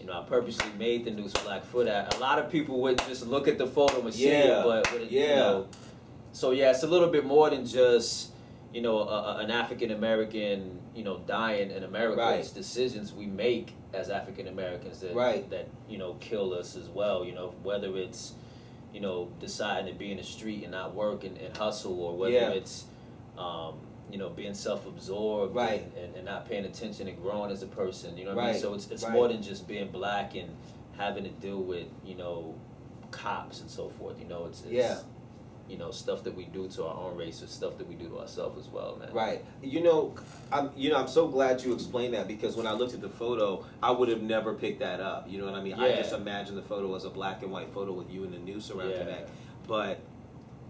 I purposely made the noose black for that. A lot of people would just look at the photo and see it, but so it's a little bit more than just an African American dying in America. Right. It's decisions we make as African Americans that kill us as well. Whether it's deciding to be in the street and not work and hustle, or whether it's, being self-absorbed and not paying attention and growing as a person. You know what I mean? So it's more than just being black and having to deal with, you know, cops and so forth. You know, it's yeah. You know, stuff that we do to our own race or stuff that we do to ourselves as well, man. Right. You know, I'm so glad you explained that, because when I looked at the photo, I would have never picked that up. You know what I mean? Yeah. I just imagined the photo as a black and white photo with you and the noose around your neck. But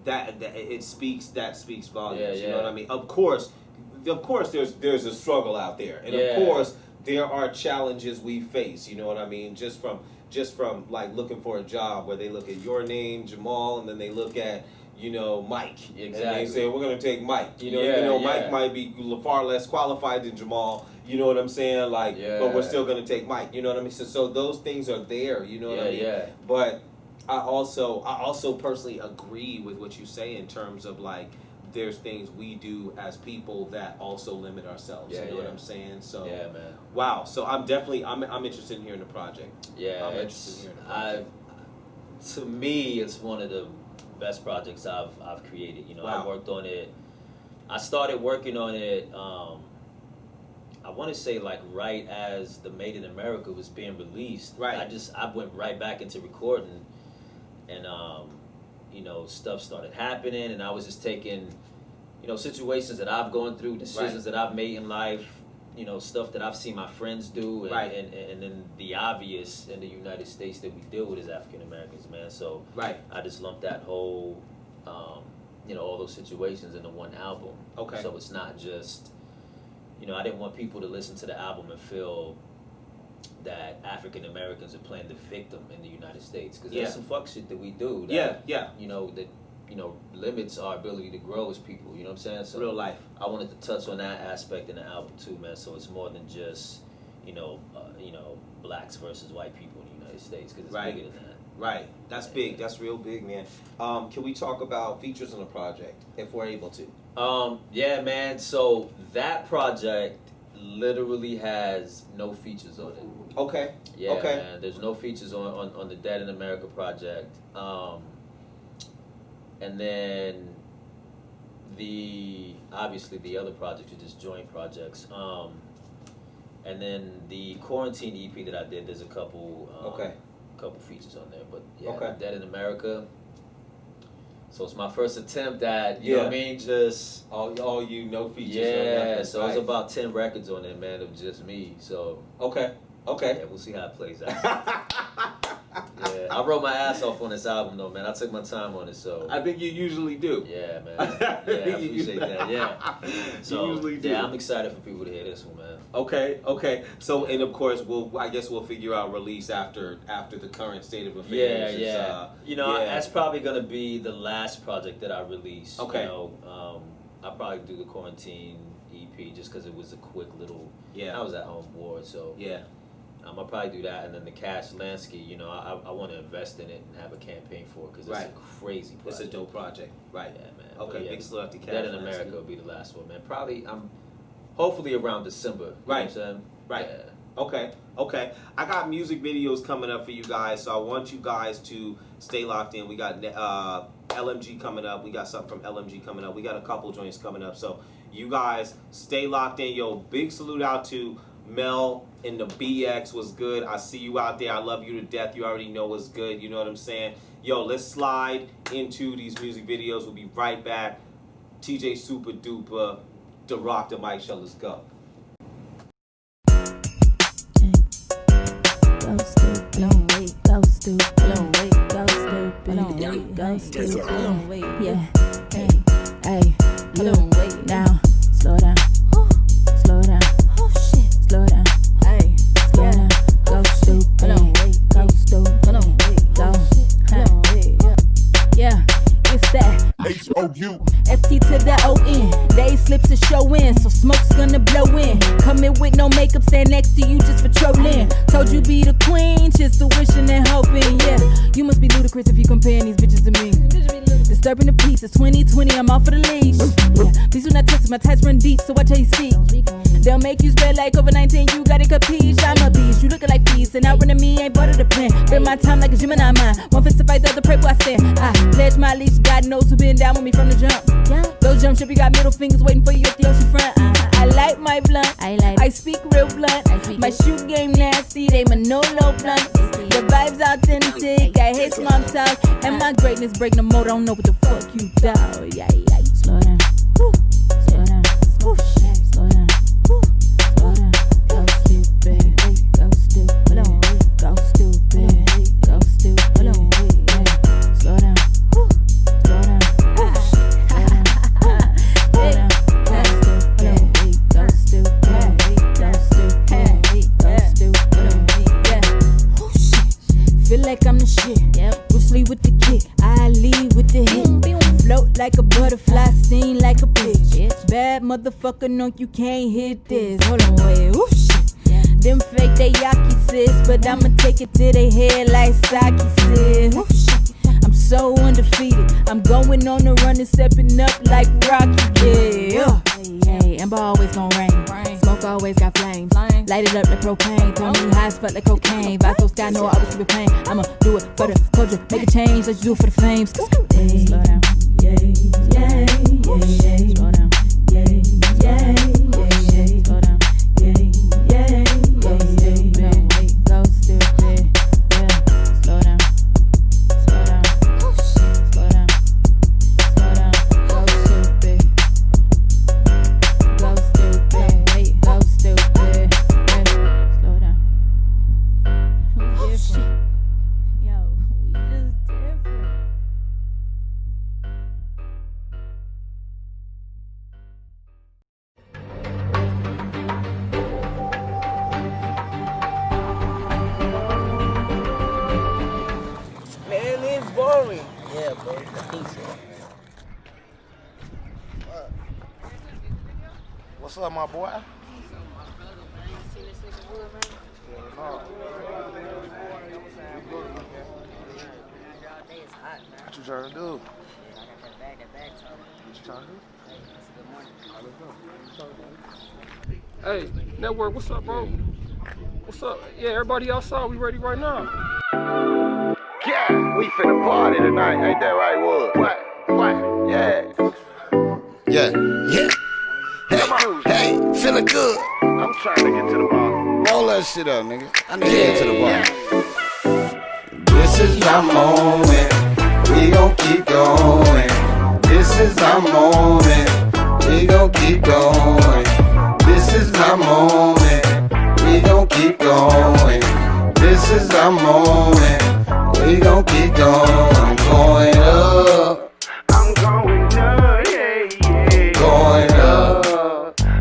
that speaks volumes. You know what I mean? Of course, there's a struggle out there, and of course there are challenges we face. You know what I mean? Just from like looking for a job, where they look at your name, Jamal, and then they look at, you know, Mike. Exactly. And they say, we're going to take Mike. You know, even though Mike might be far less qualified than Jamal, you know what I'm saying? Like, but we're still going to take Mike. You know what I mean? So those things are there, you know what I mean? Yeah. But I also personally agree with what you say in terms of, like, there's things we do as people that also limit ourselves. You know what I'm saying? So yeah, man. Wow. So I'm interested in hearing the project. Yeah, I'm interested in hearing the project. To me, it's one of the best projects I've created. You know, I worked on it. I started working on it. I want to say like right as the Made in America was being released. Right. I went right back into recording, and you know, stuff started happening, and I was just taking, you know, situations that I've gone through, decisions that I've made in life, you know, stuff that I've seen my friends do, and then the obvious in the United States that we deal with as African Americans, man. So I just lumped that whole, you know, all those situations into one album. Okay. So it's not just, you know, I didn't want people to listen to the album and feel that African Americans are playing the victim in the United States, because there's some fuck shit that we do that, you know, that, you know, limits our ability to grow as people, you know what I'm saying? So real life. I wanted to touch on that aspect in the album too, man. So it's more than just, you know, blacks versus white people in the United States, because it's bigger than that. Right. That's big. That's real big, man. Can we talk about features on the project, if we're able to? Yeah, man. So that project literally has no features on it. Okay. Yeah, okay. Man. There's no features on the Dead in America project. And then obviously the other projects are just joint projects. And then the Quarantine EP that I did, there's a couple features on there. But yeah, Dead in America. So it's my first attempt at, you know what I mean, just all you, no features. Yeah, so it's about 10 records on there, man, of just me. So okay. Yeah, we'll see how it plays out. Yeah, I wrote my ass off on this album though, man. I took my time on it, so I think you usually do. Yeah, man. Yeah, I appreciate that. Yeah. So you usually do. Yeah, I'm excited for people to hear this one, man. Okay. So and of course I guess we'll figure out release after the current state of affairs. Yeah. You know, that's probably gonna be the last project that I release. Okay. You know, I'll probably do the Quarantine EP just because it was a quick little. Yeah. I was at home bored, so yeah. I'll probably do that, and then the Cash Lansky, you know, I want to invest in it and have a campaign for it, because it's a crazy project. It's a dope project. Right. Yeah, man. Okay, big salute to Cash Dead in America will be the last one, man. Probably, hopefully around December. Right. You know what I'm saying? Right. Yeah. Okay. I got music videos coming up for you guys, so I want you guys to stay locked in. We got LMG coming up. We got something from LMG coming up. We got a couple joints coming up, so you guys stay locked in. Yo, big salute out to Mel in the BX. Was good. I see you out there. I love you to death. You already know what's good. You know what I'm saying? Yo, let's slide into these music videos. We'll be right back. TJ Super Duper, The Rock, the Mic Show. Let's go. Now, slow down. Slow down. Slow down. Hey, slow down. Go stupid. Go stupid. Go. Yeah, it's that H-O-U S-T to the O-N. Day slips to show in, so smoke's gonna blow in. Coming with no makeup, stand next to you just for trolling. Told you be the queen, just to wishing and hoping. Yeah, you must be ludicrous if you comparing these bitches to me. Disturbing the peace, it's 2020, I'm off for the leash. Yeah, please do not touch my ties run deep, so watch how you speak. They'll make you spread like COVID-19, you gotta capiche. I'm a beast, you looking like peace, and outrunning me ain't part of the plan. Spend my time like a Gemini mine. One fist to fight, the other pray where I stand. I pledge my leash, God knows who been down with me from the jump. Those jump ship, you got middle fingers waiting for you at the ocean front. I like light my blunt. I speak real blunt. My shoe game nasty, they Manolo blunt. The vibes authentic, I hate small talk. And my greatness break the mold, I don't know what the fuck you thought. Yeah, yeah. Slow down. Woo. Slow down. Woo. Slow down. Woo. Slow down. Go stupid. Go stupid. Go stupid. Go stupid. Slow down. Woo. Slow down. Feel like I'm the shit. Bruce Lee with the kick, I lead with the hit. Float like a butterfly, sting like a bitch. Bad motherfucker, no, you can't hit this. Hold on, wait, ooh shit. Them fake they yaki sis, but I'ma take it to their head like Saki sis. Ooh shit. I'm so undefeated. I'm going on the run and stepping up like Rocky. Yeah. Hey, Amber always gon' rain. Smoke always got flames. Light it up like propane. Throw me high as fuck like cocaine. Vibe so sky, know I always feel pain. I'ma do it for the culture. Make a change, let's do it for the flames. Slow down. Yeah, yeah, yeah, yeah. Slow down. Yeah, yeah, yeah, yeah. Slow down. Yeah, yeah, yeah, yeah. Go stupid. Yeah, slow down. Slow down. Slow down. Slow down. Go stupid. Go stupid. Wait, go stupid. Yeah, slow down. We different. Yo, we just different. Man, it's boring. Yeah, bro. What's up, my boy? What you trying to do? What you trying to do? Hey, Network, what's up, bro? What's up? Yeah, everybody outside, we ready right now. Yeah, we finna party tonight, ain't that right, Wood? What? Yeah. Yeah, yeah. Hey, feeling good. I'm trying to get to the bar. Roll that shit up, nigga. I need to get to the bar. This is my moment. We gon' keep going. This is my moment. We gon' keep going. This is my moment. We gon' keep going. This is our moment. We gon' keep going. I'm going up. I'm going up, yeah, yeah. Going up.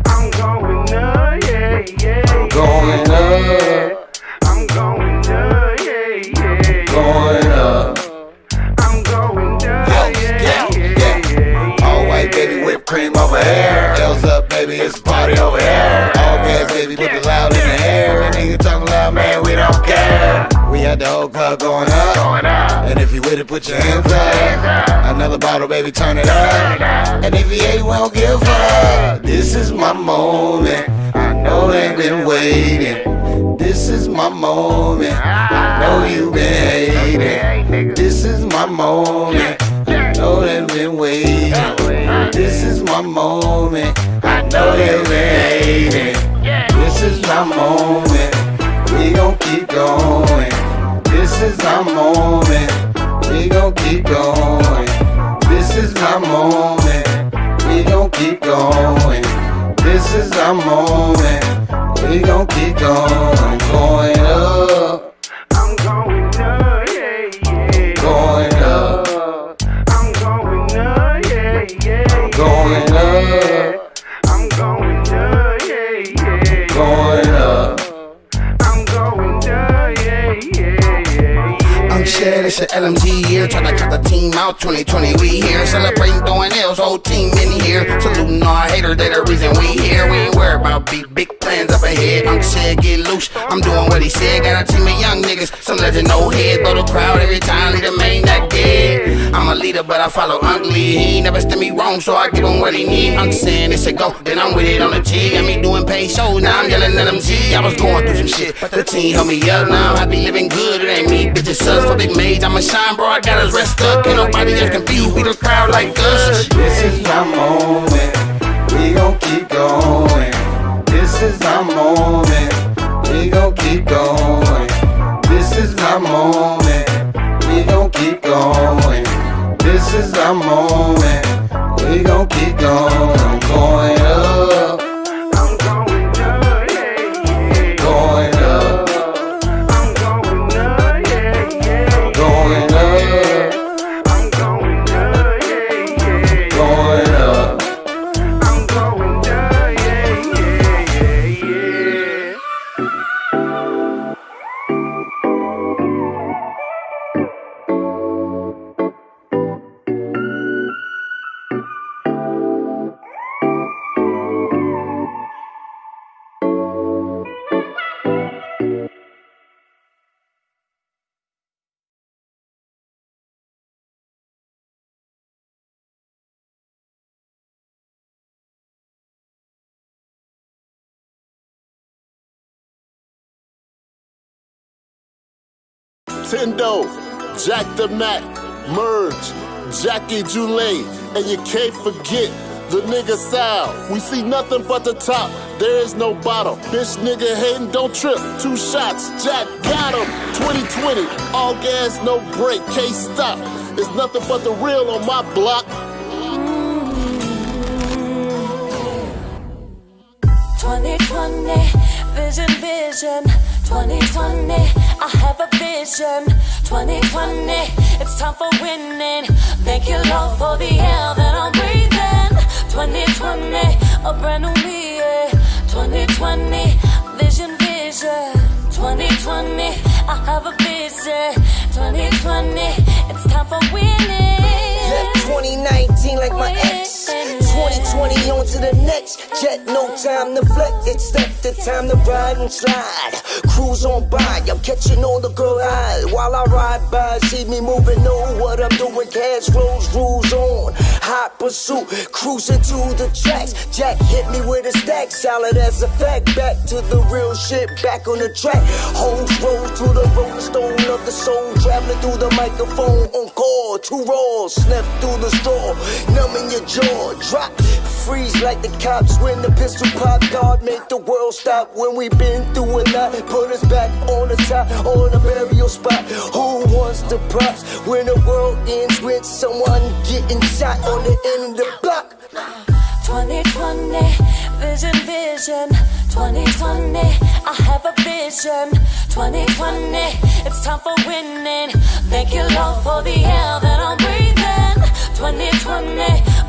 I'm going up, yeah, yeah. I'm going up. I'm going up, yeah, yeah. Going up. I'm going up, yeah, yeah. All white, baby, whipped cream over here. L's up, baby, it's a party over here. All gas, baby, put the loud in the air. Nigga talking loud, man, we don't care. We had the whole club going up. And if you with it, put your hands up. Another bottle, baby, turn it up. And if you ain't, we don't give a fuck. This is my moment. I know they've been waiting. This is my moment. I know you've been hating. This is my moment. I know they've been waiting. This is my moment. I know they've been hating. This is my moment. We gon' keep going. This is our moment. We gon' keep going. This is my moment. We gon' keep going. This is our moment. We gon' keep going. I'm going up. I'm going up, yeah, yeah. Going up. I'm going up, yeah, yeah. Going up. I'm going up, yeah, yeah. Going up. I'm going up, yeah, yeah, yeah. I'm shit, it's an LMG year. Tryna cut the team out, 2020 we here. Celebrating, throwing L's, whole team in here. Saluting all haters, they the reason we here. We ain't worried about big plans up ahead. Uncle said get loose, I'm doing what he said. Got a team of young niggas, some legend no head. Blow the crowd every time, lead the main not dead. I'm a leader, but I follow Uncle Lee. He ain't never steer me wrong, so I give him what he need. Uncle saying it's a go, then I'm with it on the T. Got me doing paid shows, now I'm yelling at them G. I was going through some shit, but the team helped me up. Now I'm happy living good, it ain't me, bitches sus. For big mage, I'ma shine, bro, I got us rest up. Ain't nobody else confused, we the crowd like us. This is my moment. We gon' keep going. is our moment. We gon' keep going. This is our moment. We gon' keep going. This is our moment. We gon' keep going. I'm going up. I'm going up, yeah, yeah. Going up. I'm going up, yeah, yeah. I'm going up. I'm going up, yeah, yeah. Going up. I'm going up, yeah, yeah, yeah, yeah. Tendo, Jack the Mac, Merge, Jackie Julie, and you can't forget the nigga Sal. We see nothing but the top, there is no bottom. Bitch nigga hating, don't trip. 2 shots, Jack got him. 2020, all gas, no break, can't stop. There's nothing but the real on my block. 2020, vision. 2020, I have a vision. 2020, it's time for winning. Thank you, Lord, for the air that I'm breathing. 2020, a brand new me, yeah. 2020, vision. 2020, I have a vision. 2020, it's time for winning. Left 2019 like my ex. 2020 on to the next. Jet, no time to flex. It's the time to ride and slide. Cruise on by, I'm catching all the girl eyes. While I ride by, see me moving, know what I'm doing. Cash flows, rules on. Hot pursuit, cruising to the tracks. Jack hit me with a stack, solid as a fact. Back to the real shit, back on the track. Hoes roll to the rolling stone of the soul. Traveling through the microphone on call. 2 rolls, snap through the straw. Numbing your jaw, drop. Freeze like the cops when the pistol pop. God make the world stop when we been through a lot. Put us back on the top, on the burial spot. Who wants the props when the world ends with someone getting shot on the end of the block? 2020, vision. 2020, I have a vision. 2020, it's time for winning. Thank you, Lord, for the air that I'm breathing. 2020,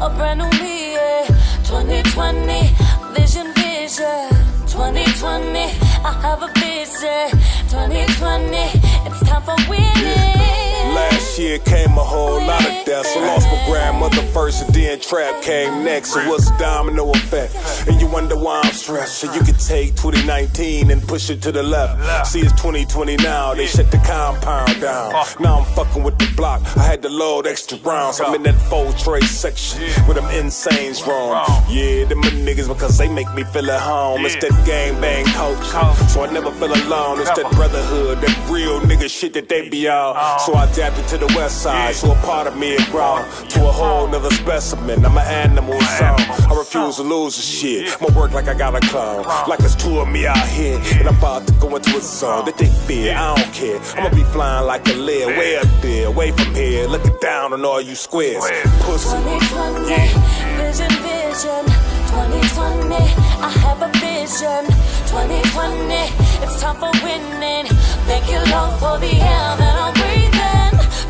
a brand new me, yeah. 2020, vision. 2020, I have a vision. 2020, it's time for winning. Last year came a whole lot of deaths. I lost my grandmother first and then trap came next. It was a domino effect. And you wonder why I'm stressed. So you could take 2019 and push it to the left. See, it's 2020 now. They shut the compound down. Now I'm fucking with the block. I had to load extra rounds. I'm in that 4-tray section where them insanes roam. Yeah, them niggas because they make me feel at home. It's that gang bang culture. So I never feel alone. It's that brotherhood, that real nigga shit that they be on. So I adapted to the west side, so a part of me had grown to a whole nother specimen. I'm an animal, so I refuse to lose the shit. I'ma work like I got a clone, like it's 2 of me out here, and I'm about to go into a zone that they fear. I don't care. I'ma be flying like a lead, way up there, away from here, looking down on all you squares. Pussy. 2020, vision. 2020, I have a vision. 2020, it's time for winning. Thank you, Lord, for the air that I'm breathing.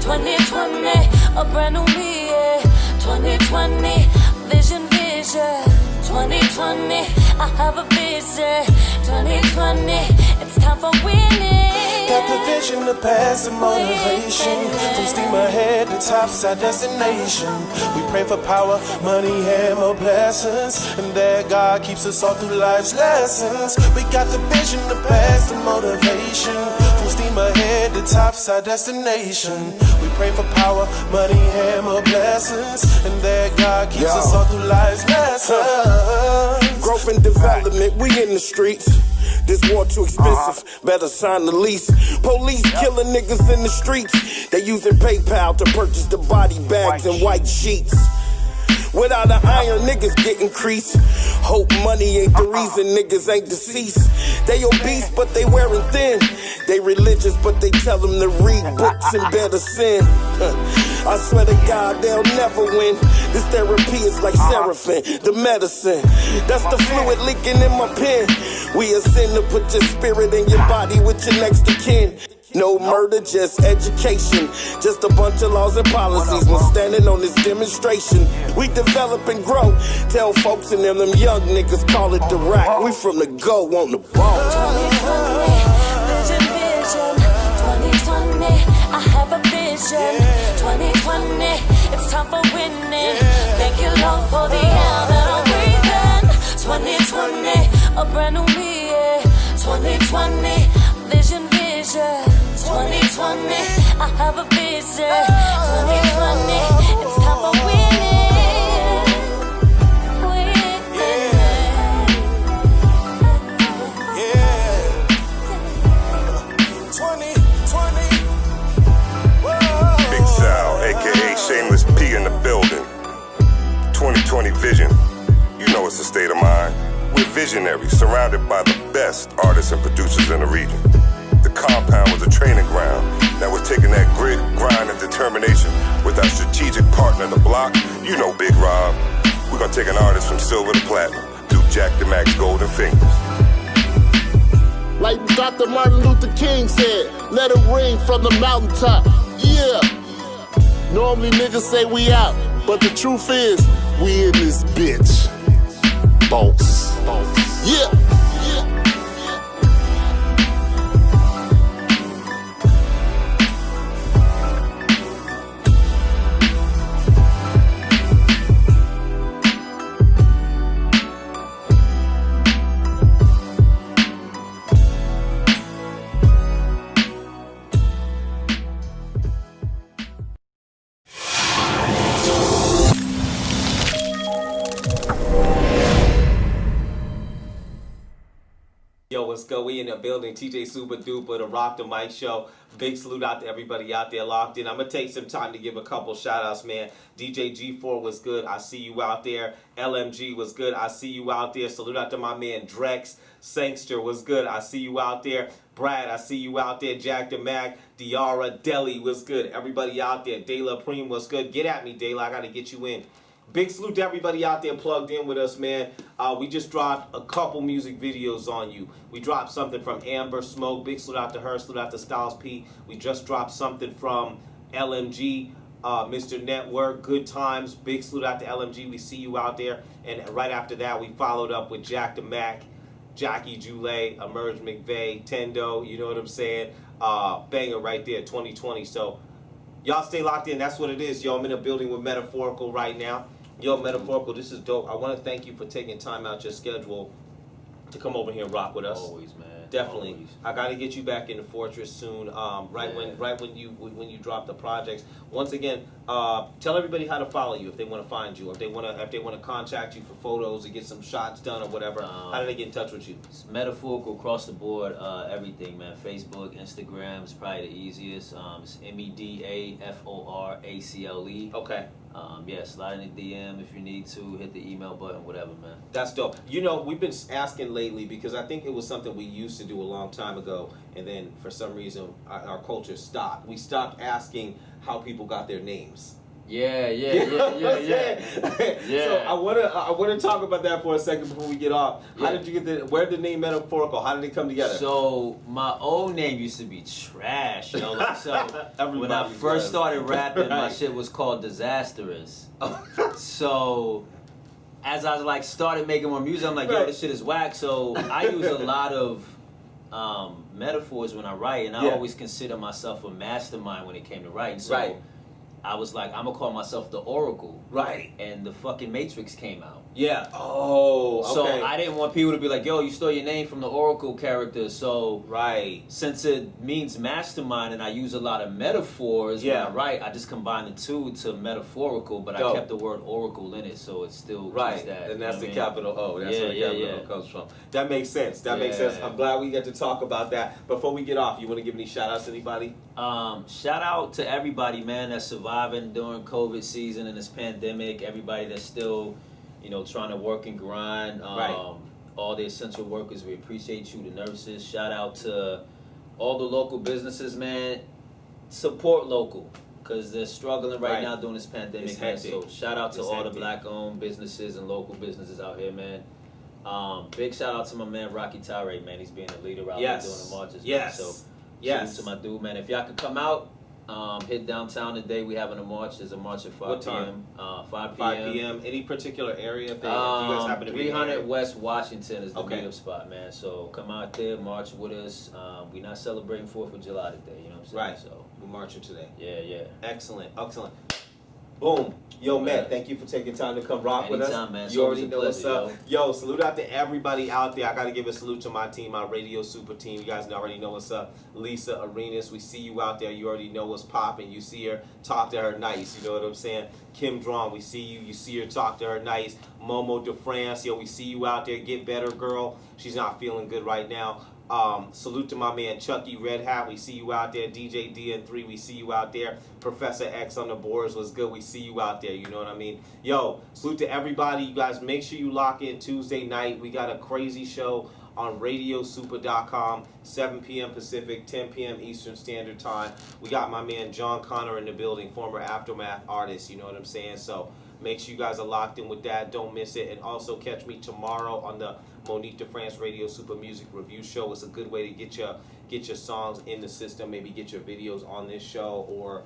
2020, a brand new me, yeah. 2020, vision. 2020, I have a vision. 2020, it's time for winning. Got the vision, the past, the motivation. From steam ahead to topside destination. We pray for power, money, and more blessings. And that God keeps us all through life's lessons. We got the vision, the past, the motivation. From steam ahead to topside destination. We pray for power, money, and more blessings. And that God keeps us all through life's lessons. Growth and development, we in the streets. This war too expensive, better sign the lease. Police killing niggas in the streets. They using PayPal to purchase the body bags and white sheets. Without an iron, niggas get increased. Hope money ain't the reason niggas ain't deceased. They obese, but they wearing thin. They religious, but they tell them to read books and better sin. I swear to God, they'll never win. This therapy is like seraphim, the medicine. That's the fluid leaking in my pen. We a sin to put your spirit in your body with your next of kin. No murder, just education. Just a bunch of laws and policies when standing on this demonstration. We develop and grow. Tell folks and them young niggas call it the rack. We from the go on the ball. 2020, vision. 2020, I have a vision. 2020, it's time for winning. Thank you, Lord, for the air that I'm breathing. 2020, a brand new me. 2020, vision. 2020, I have a vision. 2020, it's time for winning. 2020. Big Sal, aka Shameless P in the building. 2020 vision. You know it's a state of mind. We're visionaries, surrounded by the best artists and producers in the region. The compound was a training ground that was taking that grit, grind, and determination with our strategic partner, The Block. You know Big Rob. We're gonna take an artist from silver to platinum, do Jack the Max golden fingers. Like Dr. Martin Luther King said, let it ring from the mountaintop. Yeah. Normally niggas say we out, but the truth is, we in this bitch. Boss. Yeah. Yo, what's good? We in the building. TJ Super Duper, the Rock the Mic Show. Big salute out to everybody out there locked in. I'm going to take some time to give a couple shout outs, man. DJ G4 was good. I see you out there. LMG was good. I see you out there. Salute out to my man Drex. Sangster was good. I see you out there. Brad, I see you out there. Jack the Mac. Diara Deli was good. Everybody out there. Dela Preem was good. Get at me, Dela. I got to get you in. Big salute to everybody out there plugged in with us, man. We just dropped a couple music videos on you. We dropped something from Amber Smoke. Big salute out to her. Salute out to Styles P. We just dropped something from LMG, Mr. Network. Good Times. Big salute out to LMG. We see you out there. And right after that, we followed up with Jack the Mac, Jackie Joulet, Emerge McVeigh, Tendo. You know what I'm saying? Banger right there, 2020. So y'all stay locked in. That's what it is, yo. I'm in a building with Medaforacle right now. Yo, Medaforacle, this is dope. I want to thank you for taking time out your schedule to come over here and rock with us. Always, man. Definitely. Always. I got to get you back in the Fortress soon. When you drop the projects. Once again, tell everybody how to follow you if they want to find you, or if they want to contact you for photos or get some shots done or whatever. How do they get in touch with you? It's Medaforacle across the board, everything, man. Facebook, Instagram is probably the easiest. It's Medaforacle. Okay. Slide in the DM if you need to. Hit the email button, whatever, man. That's dope. You know, we've been asking lately because I think it was something we used to do a long time ago, and then for some reason our culture stopped. We stopped asking how people got their names. Yeah. So I wanna talk about that for a second before we get off. How did you get where did the name Medaforacle? How did it come together? So my old name used to be trash, you know. Like, so when I first started rapping, my shit was called Disastrous. So as I like started making more music, I'm like, yo, this shit is whack. So I use a lot of metaphors when I write, and I always consider myself a mastermind when it came to writing. So I was like, I'm gonna call myself the Oracle. Right. And the fucking Matrix came out. Yeah. Oh, okay. So I didn't want people to be like, yo, you stole your name from the Oracle character. So since it means mastermind and I use a lot of metaphors when I write, I just combined the two to metaphorical, but I kept the word Oracle in it, so it's still just that. And that's the capital O. That's where the capital O comes from. That makes sense. That makes sense. I'm glad we get to talk about that. Before we get off, you want to give any shout outs to anybody? Shout out to everybody, man, that's surviving during COVID season and this pandemic. Everybody that's still, you know, trying to work and grind. Right. All the essential workers, we appreciate you, the nurses. Shout out to all the local businesses, man. Support local, because they're struggling right now during this pandemic, man. So shout out to all the black-owned businesses and local businesses out here, man. Big shout out to my man Rocky Tyree, man. He's being a leader out there doing the marches. Man. So salute to my dude, man. If y'all could come out, hit downtown today. We having a march. There's a march at 5 p.m. 5 p.m. Any particular area? If you guys happen to be 300 West Washington is the meetup spot, man. So come out there, march with us. We're not celebrating 4th of July today, you know what I'm saying? Right. So we're marching today. Yeah. Excellent. Boom. Yo, Matt, thank you for taking time to come rock with us. Anytime, man. You already know what's up. Yo, salute out to everybody out there. I got to give a salute to my team, my Radio Super team. You guys already know what's up. Lisa Arenas, we see you out there. You already know what's popping. You see her, talk to her nice. You know what I'm saying? Kim Drawn, we see you. You see her, talk to her nice. Momo DeFrance, yo, we see you out there. Get better, girl. She's not feeling good right now. Salute to my man Chucky Red Hat. We see you out there. DJ DN3, we see you out there. Professor X on the boards was good. We see you out there. You know what I mean? Yo, salute to everybody. You guys make sure you lock in Tuesday night. We got a crazy show on radiosuper.com, 7 p.m. Pacific, 10 p.m. Eastern Standard Time. We got my man John Connor in the building, former Aftermath artist. You know what I'm saying? So make sure you guys are locked in with that. Don't miss it. And also catch me tomorrow on the Monique DeFrance Radio Super Music Review Show. It's a good way to get your songs in the system, maybe get your videos on this show, or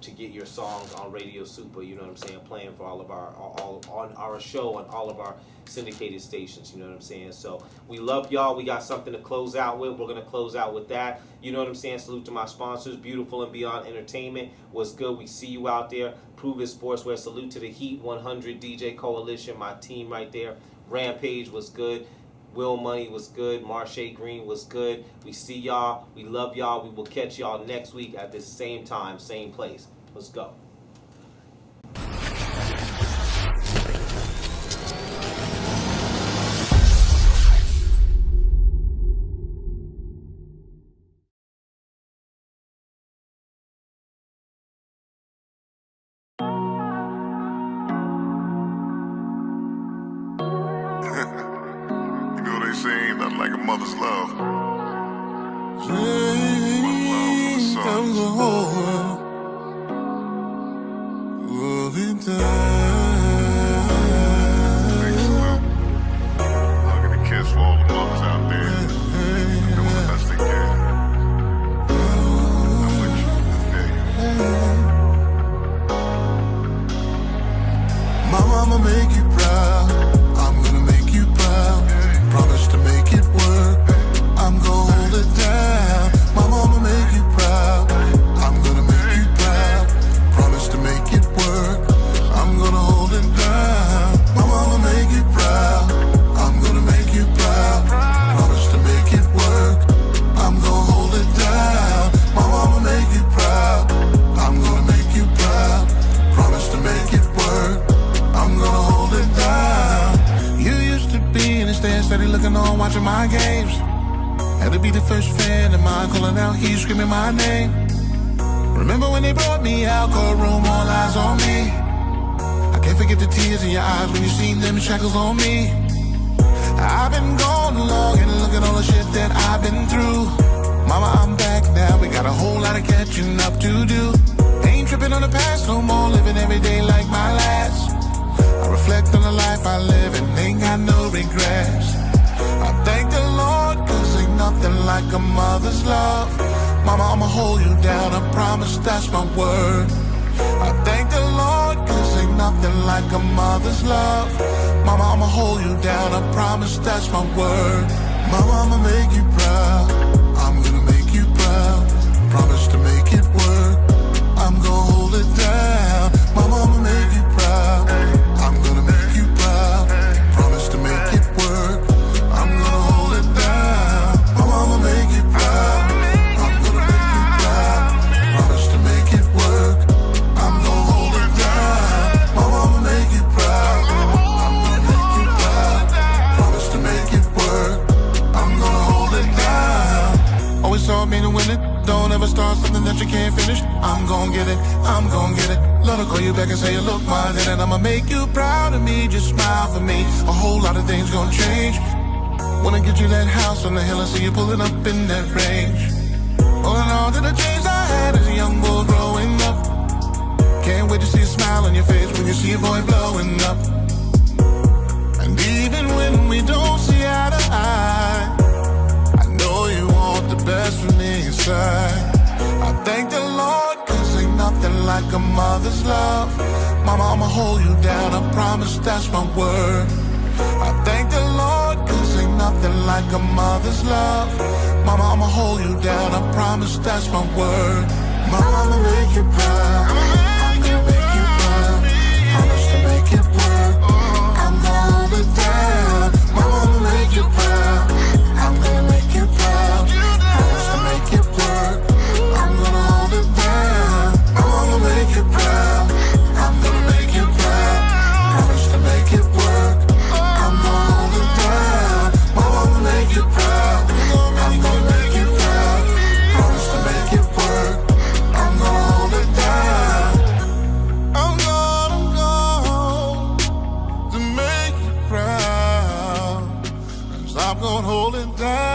to get your songs on Radio Super, you know what I'm saying, playing for all on our show on all of our syndicated stations, you know what I'm saying. So we love y'all. We got something to close out with. We're going to close out with that. You know what I'm saying? Salute to my sponsors, Beautiful and Beyond Entertainment. What's good? We see you out there. Prove It Sportswear. Salute to the Heat 100 DJ Coalition, my team right there. Rampage was good. Will Money was good. Marche Green was good. We see y'all. We love y'all. We will catch y'all next week at this same time, same place. Let's go. Ain't nothing like a mother's love. I'm the whole world in time. Hugging a kiss for all the mothers out there doing the best they can. I'm with you. My mama make you proud. I'm gonna make you proud. Promise to make it work. I'm gonna hold it down. My mama make you proud. I'm gonna make you proud. Promise to make it work. I'm gonna hold it down. My mama make you proud. I'm gonna make you proud. Promise to make it work. I'm gonna hold it down. My mama make you proud. I'm gonna make you proud. Promise to make it work. I'm gonna hold it down. You used to be in the stand, steady looking on, watching my games. Had to be the first fan of mine, calling out, he's screaming my name. Remember when they brought me out, courtroom, all eyes on me. I can't forget the tears in your eyes when you seen them shackles on me. I've been gone long and look at all the shit that I've been through. Mama, I'm back now, we got a whole lot of catching up to do. Ain't tripping on the past no more, living every day like my last. I reflect on the life I live and ain't got no regrets. I thank the Lord, cause ain't nothing like a mother's love. Mama, I'ma hold you down, I promise that's my word. I thank the Lord, cause ain't nothing like a mother's love. Mama, I'ma hold you down, I promise that's my word. Mama, I'ma make you proud. I'm gonna make you proud. Promise to make it work. I'm gonna hold it down. Mama, I'ma make you proud. I'm gonna make you proud. Promise to make it work. I'm gonna hold it down. Mama, I'ma make you proud. I'm gonna make you proud. Promise to make it work. I'm gonna hold it down. Mama, I'ma make you proud. I'm gonna make you proud. Promise to make it work. I'm gonna hold it down. Always told me to win it. Don't ever start something something that you can't finish. I'm gon' get it, I'm gon' get it. Love to call you back and say you look my dad, and I'ma make you proud of me. Just smile for me. A whole lot of things gon' change. Wanna get you that house on the hill and see you pulling up in that range. Holding on to the dreams I had as a young boy growing up. Can't wait to see a smile on your face when you see a boy blowing up. And even when we don't see eye to eye, I know you want the best from me inside. I thank the Lord, cause ain't nothing like a mother's love. Mama, I'ma hold you down, I promise that's my word. I thank the Lord, cause ain't nothing like a mother's love. Mama, I'ma hold you down, I promise that's my word. Mama, I'ma make you proud. I'm gonna make you proud. Promise to make it work. I'm gonna hold it down. Mama, I'ma make you proud. I'm gonna make you proud. Promise to make it work. I'm gonna hold it down. Mama, I'ma make you proud. I'm gonna make you proud. Promise to make it work. I'm gonna hold it down. Mama, I'ma make you proud. I'm gonna make you proud. Promise to make it work. I'm gonna hold it down. I'm gonna to make you proud. 'Cause I'm gonna hold it down.